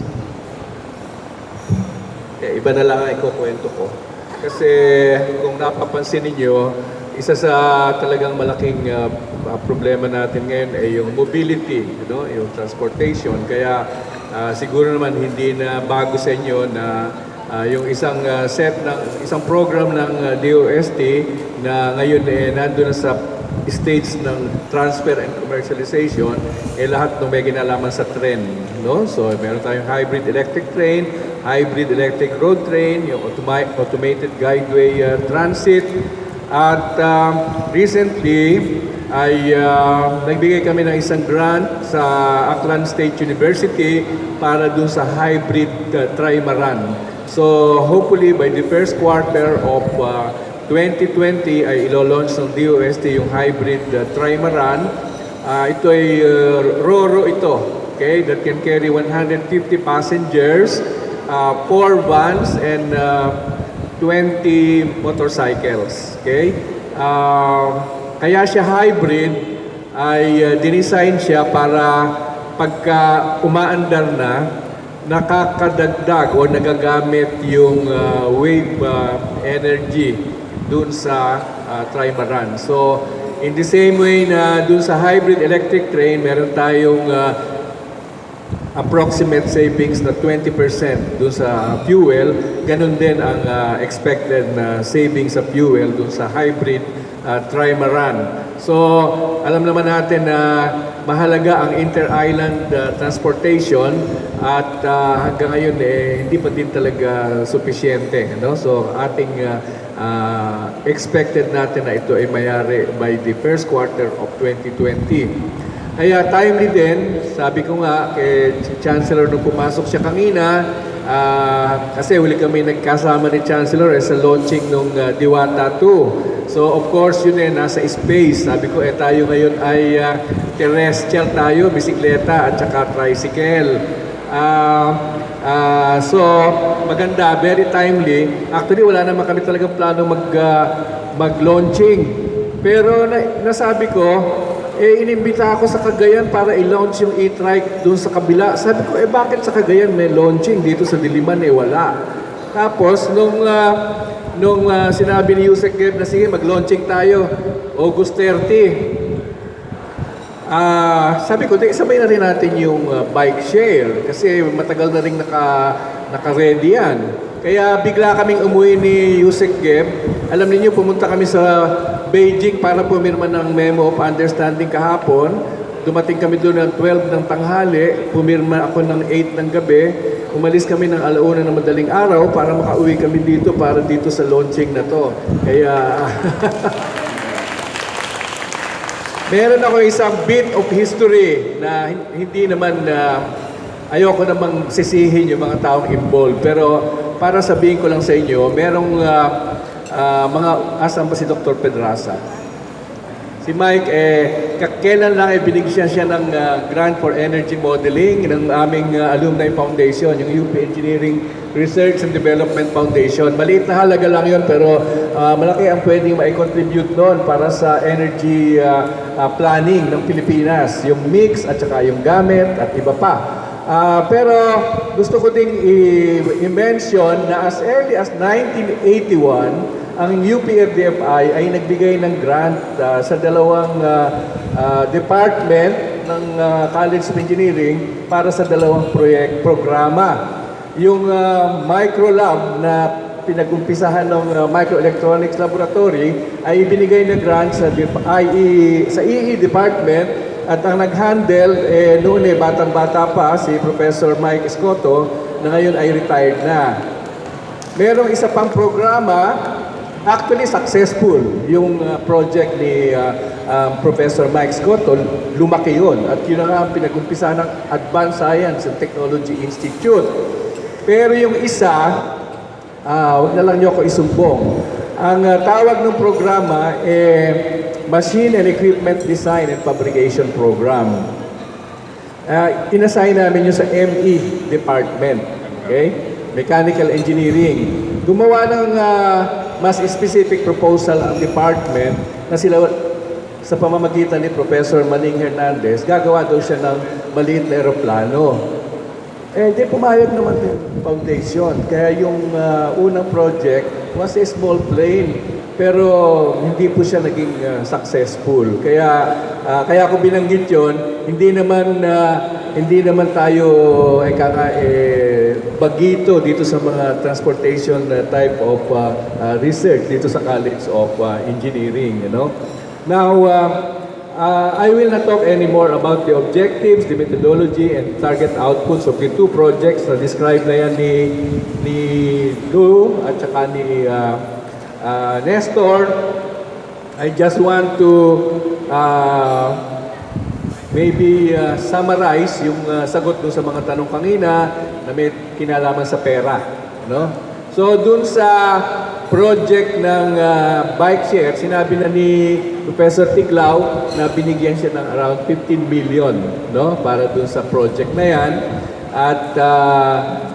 Iba na lang ang ikukwento ko. Kasi kung napapansin ninyo, isa sa talagang malaking problema natin ngayon ay yung mobility, yung transportation. Kaya siguro naman hindi na bago sa inyo na yung isang isang program ng DOST na ngayon nandun na sa stage ng transfer and commercialization, lahat ng may kinalaman sa train. So meron tayong hybrid electric train, hybrid electric road train, yung automated guideway transit. At recently ay nagbigay kami ng isang grant sa Aklan State University para dun sa hybrid trimaran. So hopefully by the first quarter of 2020 ay ilo-launch ng DOST yung hybrid trimaran. Ito ay Roro ito, okay, that can carry 150 passengers, 4 vans and 20 motorcycles. Okay? Kaya siya hybrid ay dinesign siya para pagka umaandar na, nakakadagdag o nagagamit yung wave energy dun sa trimaran. So, in the same way na dun sa hybrid electric train, meron tayong approximate savings na 20% dun sa fuel, ganun din ang expected na savings sa fuel dun sa hybrid trimaran. So, alam naman natin na mahalaga ang inter-island transportation at hanggang ngayon hindi pa din talaga sufisyente. So, ating expected natin na ito ay mayari by the first quarter of 2020. Kaya timely din, sabi ko nga kay Chancellor nung pumasok siya kanina, kasi huli kami nagkasama ni Chancellor sa launching nung Diwata 2. So of course yun nasa space. Sabi ko tayo ngayon ay terrestrial tayo, bisikleta at saka tricycle. So maganda, very timely. Actually wala naman kami talagang plano mag-launching. Pero nasabi ko, inimbita ako sa Cagayan para i-launch yung e-trike doon sa kabila. Sabi ko, bakit sa Cagayan may launching? Dito sa Diliman, wala. Tapos, nung nung sinabi ni Yusek Geb na sige, mag-launching tayo, August 30. Sabi ko, sabay na rin natin yung bike share kasi matagal na rin naka-ready yan. Kaya bigla kaming umuwi ni Yusek Geb. Alam niyo, pumunta kami sa Beijing para pumirma ng Memo of Understanding kahapon. Dumating kami doon ng 12 ng tanghali, pumirma ako ng 8 ng gabi. Umalis kami ng 1:00 ng madaling araw para makauwi kami dito para dito sa launching na to. Kaya meron ako isang bit of history na hindi naman ayoko namang sisihin yung mga taong involved. Pero para sabihin ko lang sa inyo, merong mga asan ba si Dr. Pedraza? Si Mike, kailan lang binigyan siya ng grant for energy modeling ng aming alumni foundation, yung UP Engineering Research and Development Foundation. Maliit na halaga lang yun, pero malaki ang pwedeng ma-contribute doon para sa energy planning ng Pilipinas, yung mix at saka yung gamit at iba pa. Pero gusto ko ding i-mention na as early as 1981, ang UP-RDFI ay nagbigay ng grant sa dalawang department ng College of Engineering para sa dalawang programa. Yung microlab na pinag-umpisahan ng Microelectronics Laboratory ay ibinigay na grant sa EE Department at ang nag-handle noon batang-bata pa si Professor Mike Escoto na ngayon ay retired na. Merong isa pang programa. Actually, successful yung project ni Professor Mike Scotto. Lumaki yun. At yun nga ang pinag-umpisa ng Advanced Science and Technology Institute. Pero yung isa, huwag na lang nyo ako isumbong. Ang tawag ng programa Machine and Equipment Design and Fabrication Program. Inassign namin yun sa ME Department. Okay? Mechanical Engineering. Gumawa ng mas specific proposal ang department na sila sa pamamagitan ni Professor Maning Hernandez, gagawa daw siya ng maliit na aeroplano. Di pumayag naman yung foundation. Kaya yung unang project was a small plane, pero hindi po siya naging successful. Kaya ko binanggit yon, hindi naman tayo bagito dito sa mga transportation type of research dito sa College of Engineering, you know. Now, I will not talk anymore about the objectives, the methodology, and target outputs of the two projects na describe na yan ni Lou at saka ni Nestor. I just want to maybe summarize yung sagot dun sa mga tanong kanina na may kinalaman sa pera. No? So, dun sa project ng bike share, sinabi na ni Professor Tiglao na binigyan siya ng around 15 million, no? Para dun sa project na yan. At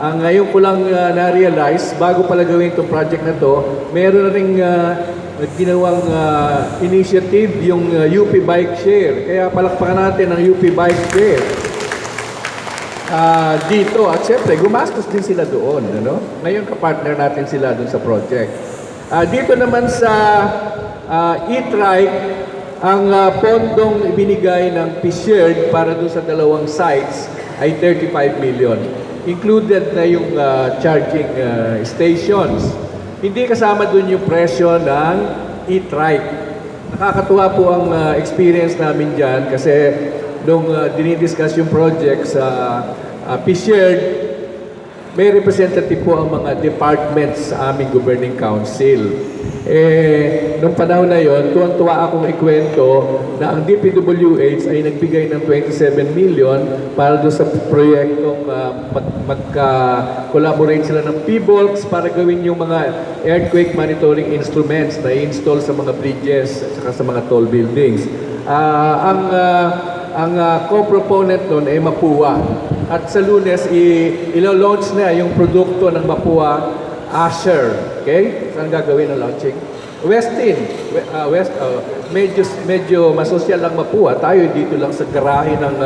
ang ngayon ko lang na-realize, bago pala gawin itong project na to, meron na rin ginawang initiative yung UP Bike Share. Kaya palakpakan natin ang UP Bike Share dito. At syempre, gumastos din sila doon. Ano? Ngayon, kapartner natin sila doon sa project. Dito naman sa e-trike, ang pondong ibinigay ng PSHERD para doon sa dalawang sites ay 35 million. Included na yung charging stations. Hindi kasama dun yung presyo ng e-trike. Nakakatuwa po ang experience namin dyan kasi nung dinidiscuss yung project sa PSHERD, may representative po ang mga departments sa aming governing council. Nung panahon na yon, tuwang-tuwa akong ikwento na ang DPWH ay nagbigay ng 27 million para doon sa proyektong magka-collaborate sila ng PBOLCs para gawin yung mga earthquake monitoring instruments na i-install sa mga bridges at saka sa mga tall buildings. Ang co-proponent nun ay Mapua. At sa Lunes, ilo-launch na yung produkto ng Mapua, Asher. Okay? Saan gagawin ang launching? Westin. Medyo masosyal lang Mapua. Tayo dito lang sa garahe ng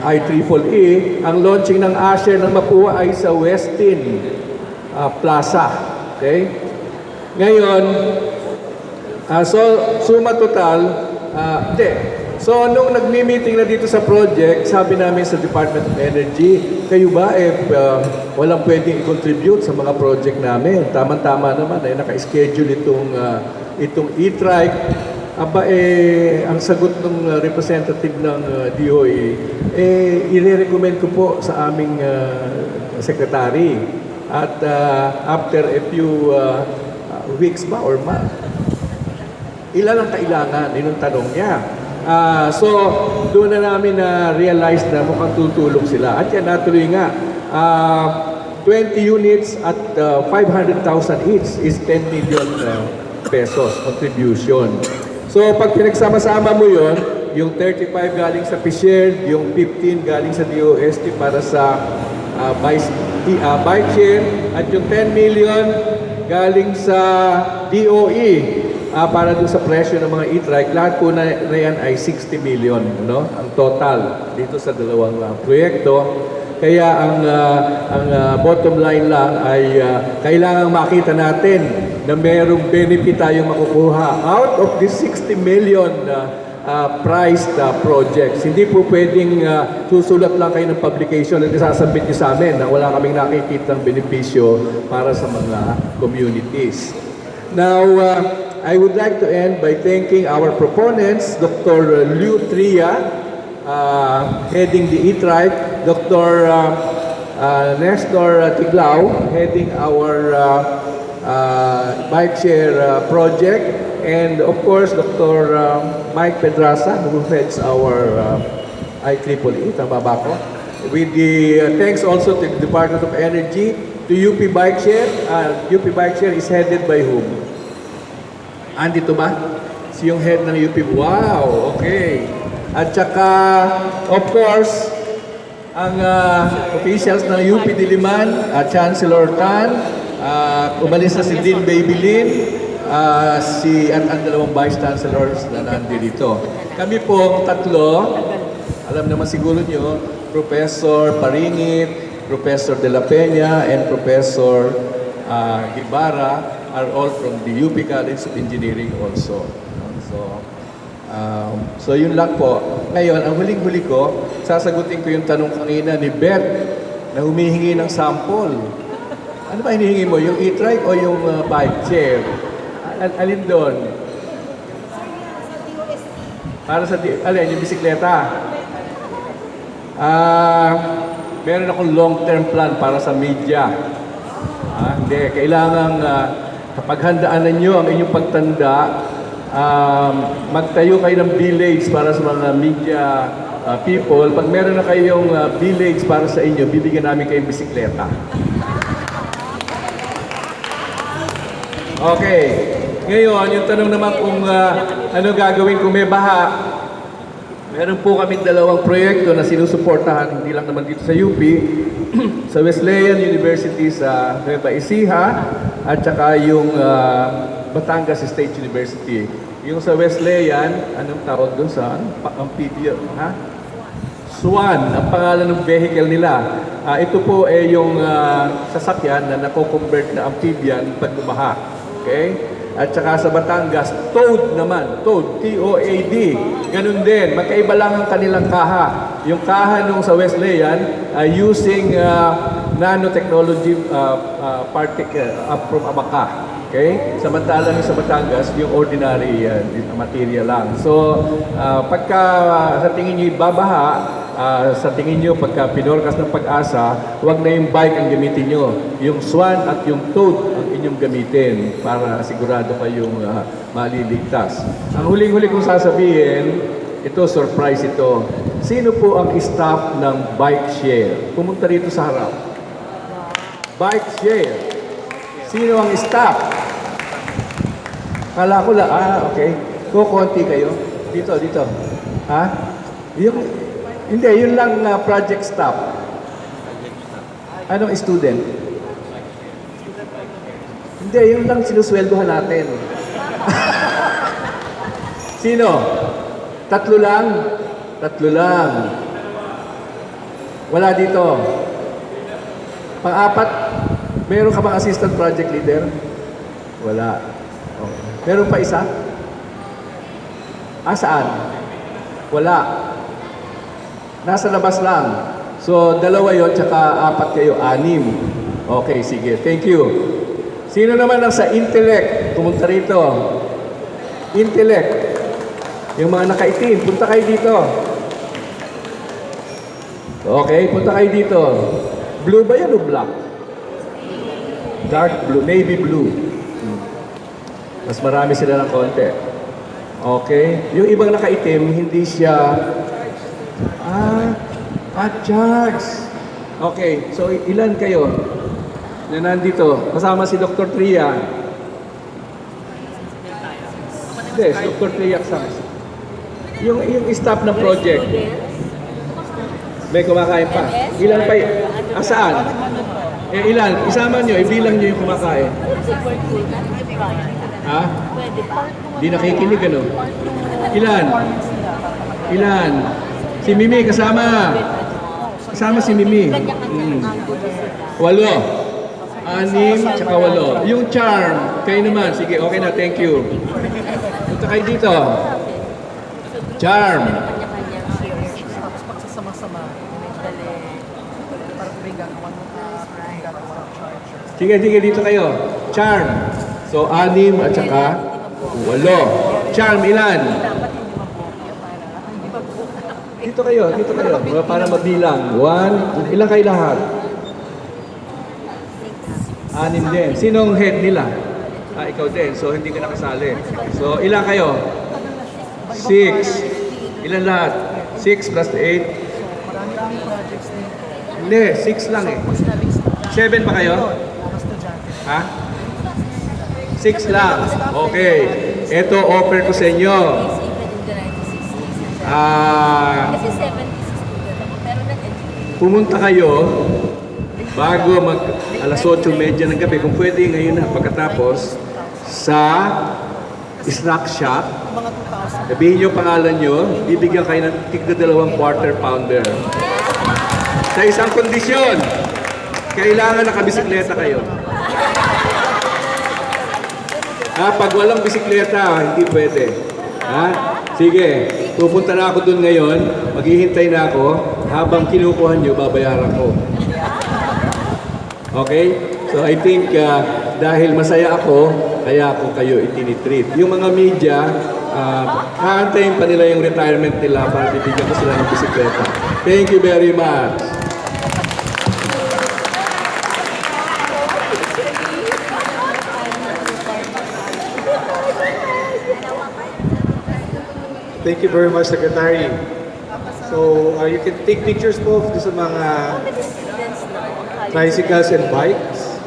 IEEE. Ang launching ng Asher ng Mapua ay sa Westin Plaza. Okay? Ngayon, so suma total, hindi. So, nung nagmi-meeting na dito sa project, sabi namin sa Department of Energy, kayo ba walang pwedeng i-contribute sa mga project namin? Tama-tama naman, naka-schedule itong e-trike. Aba, ang sagot ng representative ng DOE, i-recommend ko po sa aming secretary. At after a few weeks ba or month, ilan ang kailangan? Yun ang tanong niya. So, doon na namin na-realize na mukhang tutulong sila. At yan, natuloy nga. 20 units at 500,000 each is 10 million pesos contribution. So, pag pinagsama-sama mo yon, yung 35 galing sa PShare, yung 15 galing sa DOST para sa BikeShare, at yung 10 million galing sa DOE para doon sa presyo ng mga e-trike, lahat po na yan ay 60 million, no? Ang total dito sa dalawang proyekto. Kaya ang bottom line lang ay kailangang makita natin na merong benefit tayong makukuha out of this 60 million priced projects. Hindi po pwedeng susulat lang kayo ng publication at isasabit nyo sa amin na wala kaming nakikitang benepisyo para sa mga communities. Now, I would like to end by thanking our proponents, Dr. Liu Tria, heading the e-trike, Dr. Nestor Tiglao, heading our BikeShare project, and of course, Dr. Mike Pedraza, who heads our IEEE, tama ba ako? With the thanks also to the Department of Energy, to UP BikeShare. UP BikeShare is headed by whom? Andito ba? Si yung head ng UP. Wow, okay. At saka, of course, ang officials ng UP Diliman, Chancellor Tan, umalis na si Dean Babylin, at ang dalawang Vice Chancellors na nandito. Kami po tatlo, alam naman siguro nyo, Professor Paringit, Professor Dela Pena, and Professor Ibarra are all from the UP College of Engineering also. So yun lang po. Ngayon, ang huling-huli ko, sasagutin ko yung tanong kanina ni Beth na humihingi ng sample. Ano ba hinihingi mo? Yung e-trike o yung bike share? Alin doon? Para sa alin, yung bisikleta? Meron akong long-term plan para sa media. Hindi, kailangan kapaghandaan ninyo ang inyong pagtanda, magtayo kayo ng village para sa mga media people. Pag meron na kayong village para sa inyo, bibigyan namin kayong bisikleta. Okay. Ngayon, yung tanong naman kung ano gagawin kung may baha. Meron po kami dalawang proyekto na sinusuportahan, hindi lang naman dito sa UP, sa Wesleyan University sa Nueva Ecija, at saka yung Batangas State University. Yung sa Wesleyan, anong tawag doon sa amphibian? Swan, ang pangalan ng vehicle nila. Ito po ay yung sasakyan na nako-convert na amphibian pag lumaha. Okay? At saka sa Batangas, TOAD naman. TOAD, T-O-A-D. Ganun din. Magkaiba lang ang kanilang kaha. Yung kaha nung sa Wesleyan, using nanotechnology from abaka. Okay? Samantalang sa Batangas, yung ordinary material lang. So, pagka sa tingin nyo babaha, sa tingin nyo pagka pinorkas ng Pag-asa, huwag na yung bike ang gamitin nyo. Yung Swan at yung TOAD ang inyong gamitin para sigurado kayong maliligtas. Ang huling-huli kong sasabihin, ito, surprise ito. Sino po ang staff ng BikeShare? Pumunta rito sa harap. BikeShare. Sino ang staff? Kala ko lang, okay. Kukunti kayo. Dito. Hindi, yun lang project staff. Anong student? Hindi, yun lang sinusweldohan natin. Sino? Tatlo lang? Wala dito. Pang-apat, meron ka bang assistant project leader? Wala. Oh. Meron pa isa? Saan? Wala. Nasa labas lang. So, 2 yon tsaka 4 kayo, 6. Okay, sige. Thank you. Sino naman ang sa InTelect? Pumunta rito. InTelect. Yung mga nakaitim, punta kayo dito. Okay, punta kayo dito. Blue ba yan o black? Dark blue, navy blue. Mas marami sila ng konti. Okay? Yung ibang nakaitim, hindi siya... Charles. Okay, so ilan kayo na nandito? Kasama si Dr. Tria. Hindi, si Dr. Tria kasama. Yung staff ng project. May kumakain pa. Ilan pa yun? Saan? Ilan? Isama nyo, ibilang nyo yung kumakain. Ha? Di nakikinig ano? Ilan? Ilan? Si Mimi kasama. Kasama si Mimi. 8. 6, tsaka 8. Yung charm, kayo naman. Sige, okay na, thank you. Punta kayo dito. Charm. Sige, dito kayo. Charm. So, 6 at saka 8. Charm, ilan? Dito kayo. Para mabilang. 1, ilan kayo lahat? 6 din. Sinong head nila? Ikaw din. So, hindi ka nakasali. So, ilan kayo? 6. Ilan lahat? 6 plus 8. Hindi, 6 lang eh. 7 pa kayo? Ha? 6 lang. Okay. Ito, offer ko sa inyo. Pumunta kayo bago mag alas 8:30 ng gabi, kung pwede ngayon na, pagkatapos sa snack shop. Sabihin nyo pangalan nyo, bibigyan kayo ng tigda 2 quarter pounder. Sa isang kondisyon, kailangan nakabisikleta kayo. Pag walang bisikleta, hindi pwede. Sige, pupunta na ako dun ngayon, maghihintay na ako, habang kinukuha nyo, babayaran ko. Okay? So I think dahil masaya ako, kaya ako kayo itinitreat. Yung mga media, haantayin pa nila yung retirement nila para bibigyan ko sila ng bisikleta. Thank you very much. Thank you very much, Secretary. So, you can take pictures po sa mga tricycles and bikes.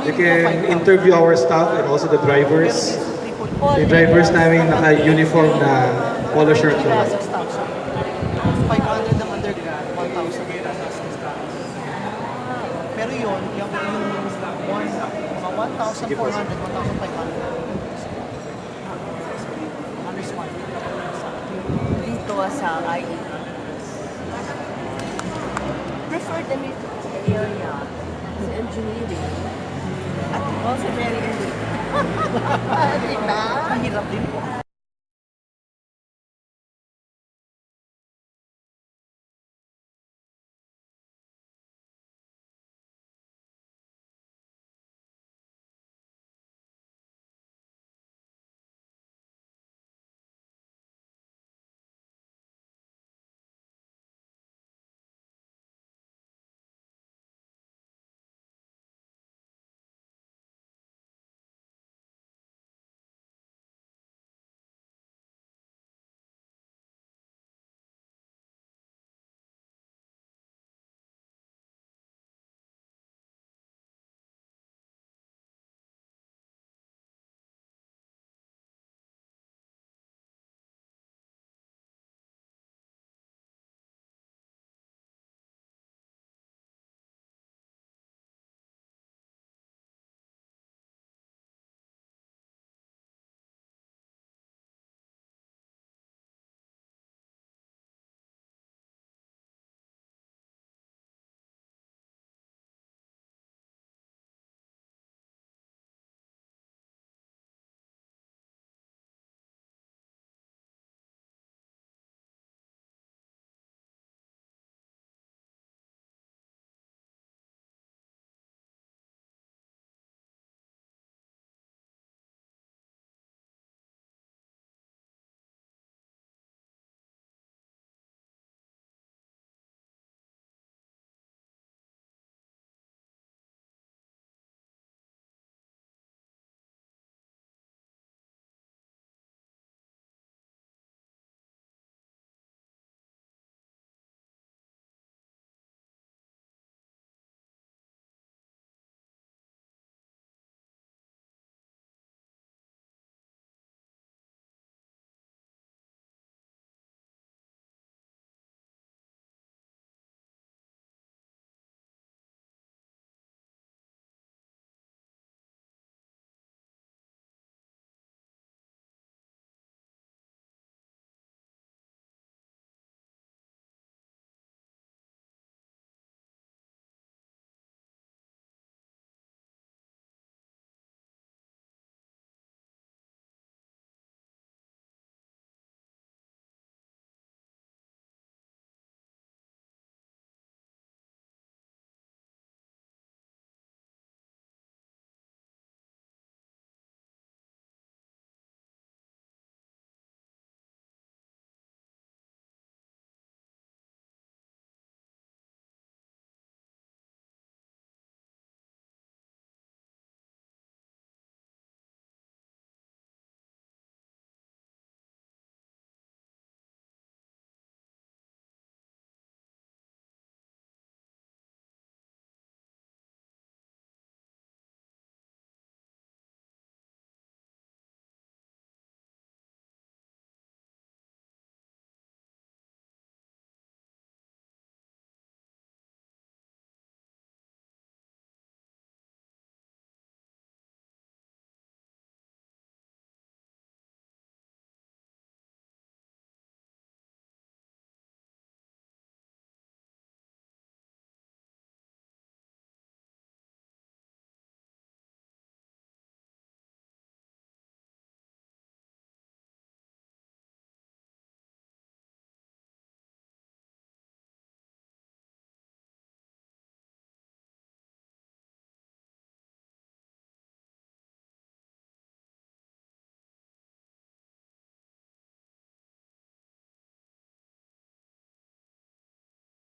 You can interview our staff and also the drivers. The drivers namin naka-uniform na polo shirt na. 500 ng undergrad, 1,000 pero yun, yung mga 1,400, 1,500. Dito sa IE. Prefer the area sa engineering. At also very elite. Diba? Mahirap din po.